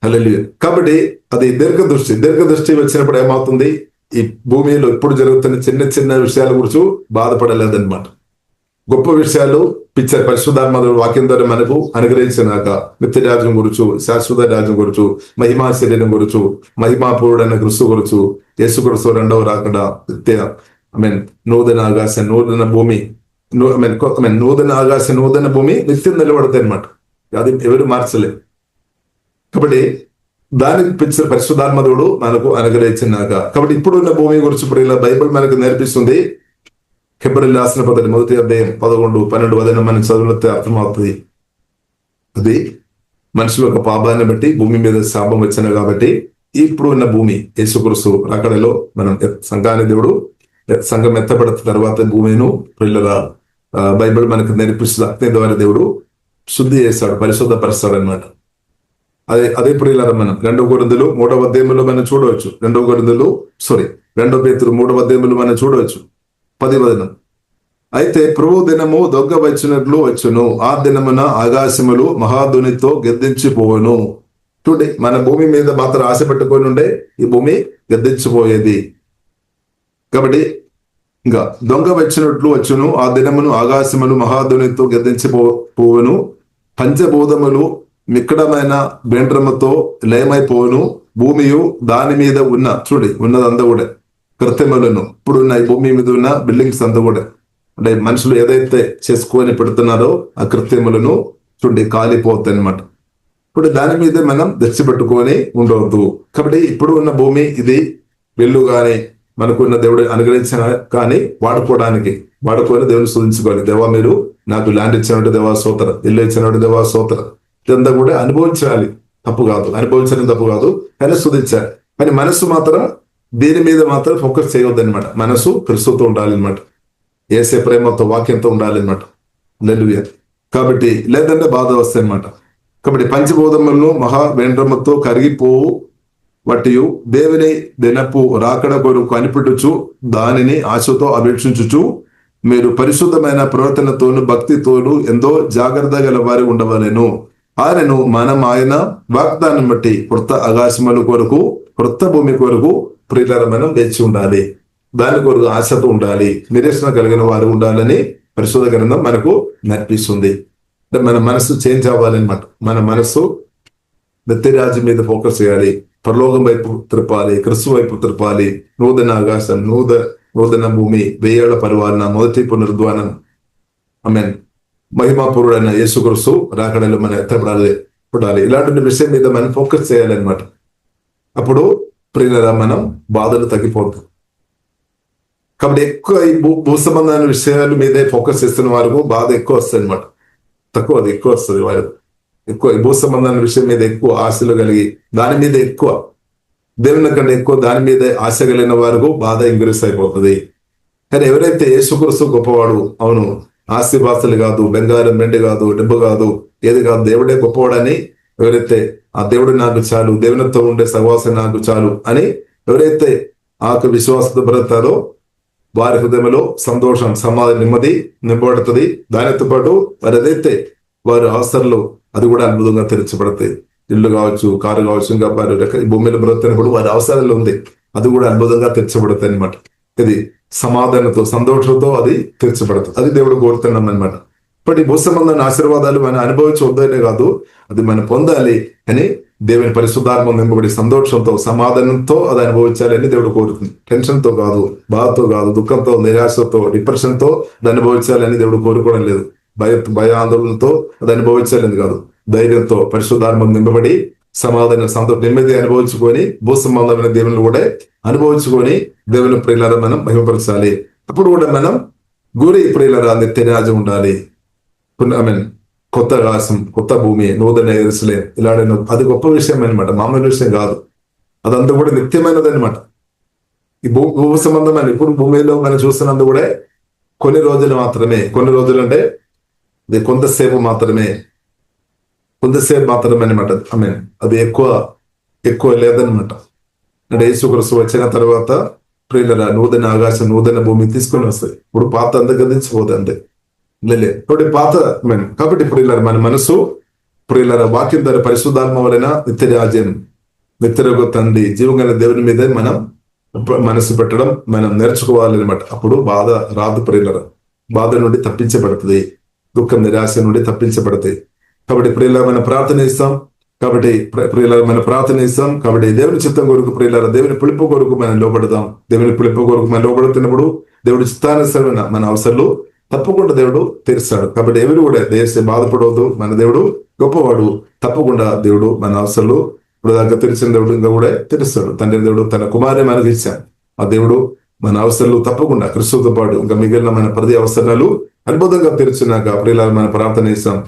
హల్లెలూయా. కాబట్టి అది దీర్ఘదృష్టి వచ్చినప్పుడు ఏమవుతుంది? ఈ భూమిలో ఇప్పుడు జరుగుతున్న చిన్న చిన్న విషయాల గురించి బాధపడలేదన్నమాట. గొప్ప విషయాలు పిక్చర్ పరిశుద్ధాత్మ వాక్యం ద్వారా మనకు అనుగ్రహించినాక నిత్య రాజ్యం గురించి, శాశ్వత రాజ్యం గురించి, మహిమా శరీరం గురించి, మహిమాపూరుడైన క్రీస్తు గురించి, యేసుక్రీస్తు 2వ రాకడ, నూతన ఆకాశం, నూతన భూమి, నూతన ఆకాశం, నూతన భూమి నిత్యం నిలబడతాయి అనమాట. అది ఎవరు మార్చలేదు. కాబట్టి దానికి పిక్చర్ పరిశుద్ధాత్మదుడు మనకు అనుగ్రహించినాక. కాబట్టి ఇప్పుడున్న భూమి గురించి ఇప్పుడు ఇలా బైబిల్ మనకు నేర్పిస్తుంది. హెబ్రీయులకు రాసిన పత్రిక 1వ అధ్యాయం 11, 12 వచనం మనం చదివితే అర్థమవుతుంది. అది మనుషుల యొక్క పాపాన్ని బట్టి భూమి మీద శాపం వచ్చిన కాబట్టి ఇప్పుడు ఉన్న భూమి యేసుక్రీస్తు రాకడలో మనం సంఘాన్ని దేవుడు, సంఘం ఎత్తబడిన తర్వాత భూమిను పిల్లల బైబిల్ మనకు నేర్పిస్తుంది. అగ్ని ద్వారా దేవుడు శుద్ధి చేస్తాడు, పరిశుద్ధపరుస్తాడు అనమాట. అదే ప్రియులారా మనం 2 కొరింథీయులు 3వ అధ్యాయంలో మనం చూడవచ్చు. 2 పేతురు 3వ అధ్యాయంలో మనం చూడవచ్చు 10వ వచనం. అయితే ప్రభు దినము దొంగ వచ్చినట్లు వచ్చును, ఆ దినమున ఆకాశములు మహాధ్వనితో గద్దించిపోవును. చూడండి, మన భూమి మీద మాత్రం ఆశ పెట్టుకొని ఉండే ఈ భూమి గద్దించిపోయేది. కాబట్టి ఇంకా దొంగ వచ్చినట్లు వచ్చును, ఆ దినమును ఆకాశములు మహాధ్వనితో గద్దించిపోవును, పంచభూతములు మిక్కడమైన బెండ్రముతో లయమైపోవును, భూమియు దాని మీద ఉన్న, చూడండి ఉన్నదంతా కూడా కృత్రిమలను, ఇప్పుడున్న ఈ భూమి మీద ఉన్న బిల్డింగ్స్ అంతా కూడా, అంటే మనుషులు ఏదైతే చేసుకొని పెడుతున్నారో ఆ కృత్రిమలను చూడండి కాలిపోతాయి అనమాట. ఇప్పుడు దాని మీద మనం దృష్టి పెట్టుకొని ఉండవద్దు. కాబట్టి ఇప్పుడు ఉన్న భూమి ఇది వెళ్ళు కానీ మనకున్న దేవుడు అనుగ్రహించిన కానీ వాడుకొని దేవుని స్తుతించుకోవాలి. దేవా, మీరు నాకు ల్యాండ్ ఇచ్చినట్టు దేవా స్తోత్రం, ఇల్లు ఇచ్చినట్టు దేవా స్తోత్రం. ఇదంతా కూడా అనుభవించాలి, తప్పు కాదు, అనుభవించడం తప్పు కాదు, కానీ స్తుతించాలి. కానీ మనసు మాత్రం దీని మీద మాత్రం ఫోకస్ చేయవద్దు అనమాట. మనసు క్రీస్తుతో ఉండాలి అనమాట, యేసే ప్రేమతో వాక్యంతో ఉండాలి అనమాట. హల్లెలూయా. కాబట్టి లేదంటే బాధ వస్తాయి అనమాట. కాబట్టి పంచభూతములను మహా వెండ్రముతో కరిగిపోవు వాటియు దేవుని దినపు రాకడ కొరకు కనిపెట్టుచు దానిని ఆశతో అపేక్షించుచు మీరు పరిశుద్ధమైన ప్రవర్తనతోను భక్తితోను ఎంతో జాగ్రత్త గల వారి ఉండవలెను. ఆయన వాగ్దానం బట్టి కొత్త ఆకాశముల కొరకు, కొత్త భూమి కొరకు ప్రియులారా మనం వేచి ఉండాలి. దాని కొరకు ఆశతో ఉండాలి, నిరీక్షణ కలిగిన వారు ఉండాలని పరిశుద్ధ గ్రంథం మనకు నేర్పిస్తుంది. అంటే మన మనసు చేంజ్ అవ్వాలన్నమాట. మన మనసు నిత్యరాజ్యం మీద ఫోకస్ చేయాలి, పరలోకం వైపు తిరపాలి, క్రీస్తు వైపు తిరపాలి. నూతన ఆకాశం, నూతన భూమి, 1000 ఏళ్ల పరిపాలన, మొదటి పునరుద్ధానం, ఆమేన్, మహిమాపూరుడైన యేసుక్రీస్తు రాకడలో మనం ఎత్తబడాలి. ఇలాంటి విషయం మీద మనం ఫోకస్ చేయాలన్నమాట. అప్పుడు ప్రియులారా మనం బాధలు తగ్గిపోతాం. కాబట్టి ఎక్కువ ఈ భూ సంబంధమైన విషయాల మీదే ఫోకస్ చేస్తున్న వారికి బాధ ఎక్కువ వస్తుంది అనమాట. ఎక్కువ వస్తుంది. వారు ఎక్కువ భూ సంబంధమైన విషయం మీద ఎక్కువ ఆశలు కలిగి దాని మీద ఎక్కువ, దేవుని కంటే ఎక్కువ దాని మీద ఆశ కలిగిన వారికి బాధ ఇంక్రీస్ అయిపోతుంది. కానీ ఎవరైతే యేసుక్రీస్తు గొప్పవాడు, అవును, ఆస్తిపాస్తులు కాదు, బంగారం వెండి కాదు, డబ్బు కాదు, ఏది కాదు, దేవుడే గొప్పవాడని ఎవరైతే ఆ దేవుడు నాకు చాలు, దేవునితో ఉండే సహవాసం నాకు చాలు అని ఎవరైతే ఆ విశ్వాసతో బ్రతారో వారి హృదయంలో సంతోషం, సమాధానం, నెమ్మది నింపబడుతుంది. దానితో పాటు వారు ఏదైతే వారి అవసరాలు అది కూడా అద్భుతంగా తెరచబడతాయి. ఇల్లు కావచ్చు, కారు కావచ్చు, ఇంకా వారు భూమిలో బ్రతున్నప్పుడు వారి అవసరాలు ఉంది, అది కూడా అద్భుతంగా తెరచబడతాయి అనమాట. ఇది సమాధానంతో, సంతోషంతో అది తెరచబడుతుంది. అది దేవుడు కోరుతున్నాం అనమాట. ఇప్పటి భూ సంబంధమైన ఆశీర్వాదాలు మనం అనుభవించవద్దనే కాదు, అది మనం పొందాలి అని దేవుని పరిశుద్ధాత్మ నింపబడి సంతోషంతో సమాధానంతో అది అనుభవించాలి అని దేవుడు కోరుతుంది. టెన్షన్తో కాదు, బాధతో కాదు, దుఃఖంతో, నిరాశతో, డిప్రెషన్తో అది అనుభవించాలి అని దేవుడు కోరుకోవడం లేదు. భయాందోళనతో అది అనుభవించాలని కాదు, ధైర్యంతో పరిశుద్ధాత్మ నింపబడి సమాధానం, సంతోషం, నెమ్మది అనుభవించుకొని భూ సంబంధమైన దేవుని కూడా అనుభవించుకొని దేవుని ప్రియులారా మనం మహిమపరచాలి. అప్పుడు కూడా మనం గురి ప్రియులారా నిత్యరాజ్యం ఉండాలి. కొత్త ఆకాశం, కొత్త భూమి, నూతన యెరూషలేము, ఇలాంటి అది గొప్ప విషయం అనమాట, మామూలు విషయం కాదు. అదంతా కూడా నిత్యమైనది అనమాట. ఈ భూ సంబంధమైన ఇప్పుడు భూమిలో మనం చూస్తున్నందు కూడా కొన్ని రోజులు మాత్రమే. కొన్ని రోజులు అంటే ఇది కొంతసేపు మాత్రమే అనమాట. అది ఎక్కువ లేదనమాట. అంటే యేసుక్రీస్తు వచ్చిన తర్వాత ప్రియులరా నూతన ఆకాశం, నూతన భూమి తీసుకొని వస్తాయి. ఇప్పుడు పాత అంతా గతించిపోతుంది అంతే. ఇప్పుడు పాత కాబట్టి ప్రియులరా మన మనసు ప్రియులరా వాక్యం ద్వారా పరిశుద్ధాత్మ వలన నిత్యరాజ్యం, నిత్యరోగ తండ్రి, జీవగల దేవుని మీద మనం మనసు పెట్టడం మనం నేర్చుకోవాలి అనమాట. అప్పుడు బాధ రాదు ప్రియులరా. బాధ నుండి తప్పించబడుతుంది, దుఃఖం, నిరాశ నుండి తప్పించబడతాయి. కాబట్టి ప్రియులారా మనం ప్రార్థన ఇస్తాం. కాబట్టి దేవుని చిత్తం కొరకు ప్రియులారా, దేవుని పిలుపు కొరకు మనం లోపడదాం. దేవుని పిలుపు కొరకు మనం లోపడుతున్నప్పుడు దేవుడి చిత్తానుసరమైన మన అవసరాలు తప్పకుండా దేవుడు తీరుస్తాడు. కాబట్టి ఎవరు కూడా దేశం బాధపడవద్దు. మన దేవుడు గొప్పవాడు. తప్పకుండా దేవుడు మన అవసరాలు ఇప్పుడు దాకా తెరిచిన దేవుడు ఇంకా కూడా తెలుస్తాడు. తండ్రి దేవుడు తన కుమారుని మనకు ఇచ్చాడు. ఆ దేవుడు మన అవసరాలు తప్పకుండా క్రీస్తుతో పాటు ఇంకా మిగిలిన మన ప్రతి అవసరాలు అద్భుతంగా తెరుచున్నాక ప్రియులారా మనం ప్రార్థన ఇస్తాం.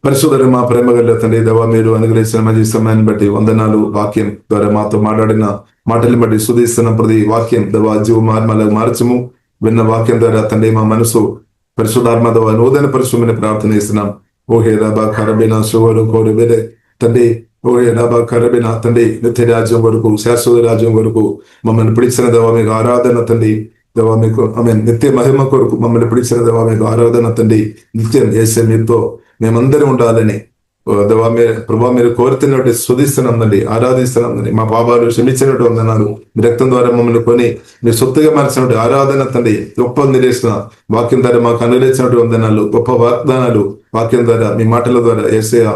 పరిశుద్ధుడు మా ప్రేమ గల తండ్రి దేవా, మీరు అనుగ్రహించిన మంచి సమయాన్ని బట్టి వందనాలు. వాక్యం ద్వారా మాతో మాట్లాడిన మాటల్ని బట్టి సుధిస్తున్న ప్రతి వాక్యం దేవా జీవ మార్చము. విన్న వాక్యం ద్వారా తండ్రి మా మనసు పరిశుద్ధాత్మ దేవా నూతన పరిశుభ్రని ప్రార్థన చేస్తున్నాం. ఓహే రాబా కరబినా సువరు కోరు వేరే తండ్రి, ఓహే రాబా కరబినా తండ్రి, నిత్య రాజ్యం వరకు, శాశ్వత రాజ్యం వరకు మమ్మల్ని పిలిచిన దేవా మీకు ఆరాధన తండ్రి. దేవా మీకు నిత్య మహిమ కొరకు మమ్మల్ని పిలిచిన దేవా మీకు ఆరాధన తండ్రి. నిత్యం చేసే మీతో మేమందరం ఉండాలని దేవా ప్రభావ మీరు కోరుతున్నట్టు స్తుతిస్తున్నాం తండ్రి, ఆరాధిస్తున్నాం తండ్రి. మా పాపాలు క్షమించినట్టు వందనాలు. మీ రక్తం ద్వారా మమ్మల్ని కొని మీరు సొత్తుగా మార్చినట్టు ఆరాధన తండ్రి. గొప్ప నిరేసిన వాక్యం ద్వారా మాకు అనుగ్రహించినట్టు వందనాలు, గొప్ప వాగ్దానాలు వాక్యం ద్వారా మీ మాటల ద్వారా యేసయ్య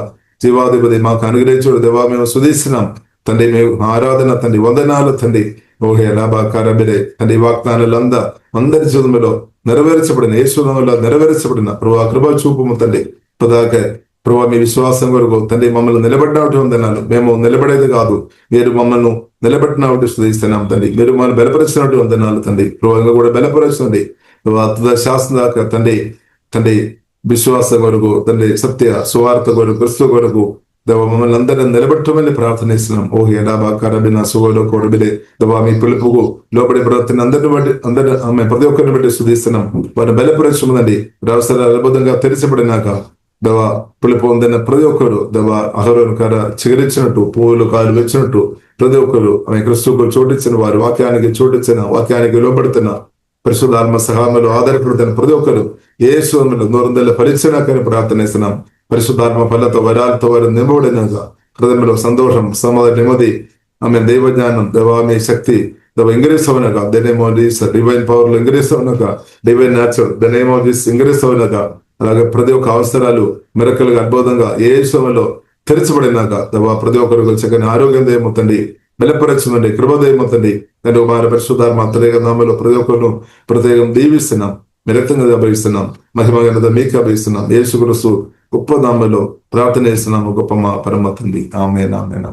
జీవాధిపతి మాకు అనుగ్రహించడు దేవా మేము స్తుతిస్తున్నాం తండ్రి. మేము ఆరాధన తండ్రి, వందనాలు తండ్రి. ఓహే లాభాకారబిరే తండ్రి, వాగ్దానాలు అందరి జీవితంలో నెరవేర్చబడిన, యేసునామములో నెరవేర్చబడిన ప్రభా కృప చూపుము తండ్రి. ప్రభా మీ విశ్వాసం వరకు తండ్రి మమ్మల్ని నిలబడినట్టు వందనాలు. మేము నిలబడేది కాదు, మీరు మమ్మల్ని నిలబెట్టినట్టు స్తుతిస్తున్నాం తండ్రి. మీరు మమ్మల్ని బలపరిచినట్టు వందనాలు తండ్రి. ప్రభావంగా కూడా బలపరుస్తుంది శాస్త్రం దాకా తండ్రి విశ్వాసం వరకు తండ్రి, సత్య సువార్త కొరకు, క్రిస్తు కొరకు దేవ మమ్మల్ని అందరినీ నిలబెట్టమని ప్రార్థనిస్తున్నాం. ఓహే లాభాకారబిన సువలో కొరబిలే దేవా మీ పిలుపుకు లోపడి ప్రవర్తన అందరిని ఆమె ప్రతి ఒక్కరిని బట్టి స్తుతిస్తున్నాం. వారిని బలపరచుమండి. అవసరాలు అద్భుతంగా తెరిచబడినాక దేవా పిలుపు పొందిన ప్రతి ఒక్కరు దేవా అహరోను కర చిగురించినట్టు, పువ్వులు కాలు వచ్చినట్టు ప్రతి ఒక్కరు ఆమె క్రిస్తుకు చోటిచ్చిన వారు, వాక్యానికి లోపడుతున్న పరిశుద్ధాత్మ సహాయంలో ఆధారపడుతున్న ప్రతి ఒక్కరు యేసునామములో నోరందల పరిచయకని ప్రార్థనిస్తున్నాం. పరిశుద్ధాత్మ ఫలతో వరాలతో వారు నింపబడినాక హృదయంలో సంతోషం, సమాధానం, నెమ్మది, ఆమె దైవజ్ఞానం, దేవా మీ శక్తి దేవ ఇంగ్రీస్ అవునగా the name of Jesus, divine power లో ఇంగ్రీస్ అవునగా, divine nature the name of Jesus increase అవునగా, అలాగే ప్రతి ఒక్క అవసరాలు మిరకలుగా అద్భుతంగా యేసులో తెరచబడినాక దేవా ప్రతి ఒక్కరు చక్కని ఆరోగ్యం దయమవుతండి, బలపరచమండి, కృపదయమవుతండి. నేను మన పరిశుద్ధాత్మ అంతరేక నామలో ప్రతి ఒక్కరు ప్రత్యేకం దీవిస్తున్నాం, నిరక్తంగా అభయిస్తున్నాం, మహిమగనత మీకు అభయిస్తున్నాం. యేసుక్రీస్తు గొప్ప నామములో ప్రార్థన చేస్తున్నాము, గొప్ప మా పరమ తండ్రి. ఆమేన్ ఆమేన్.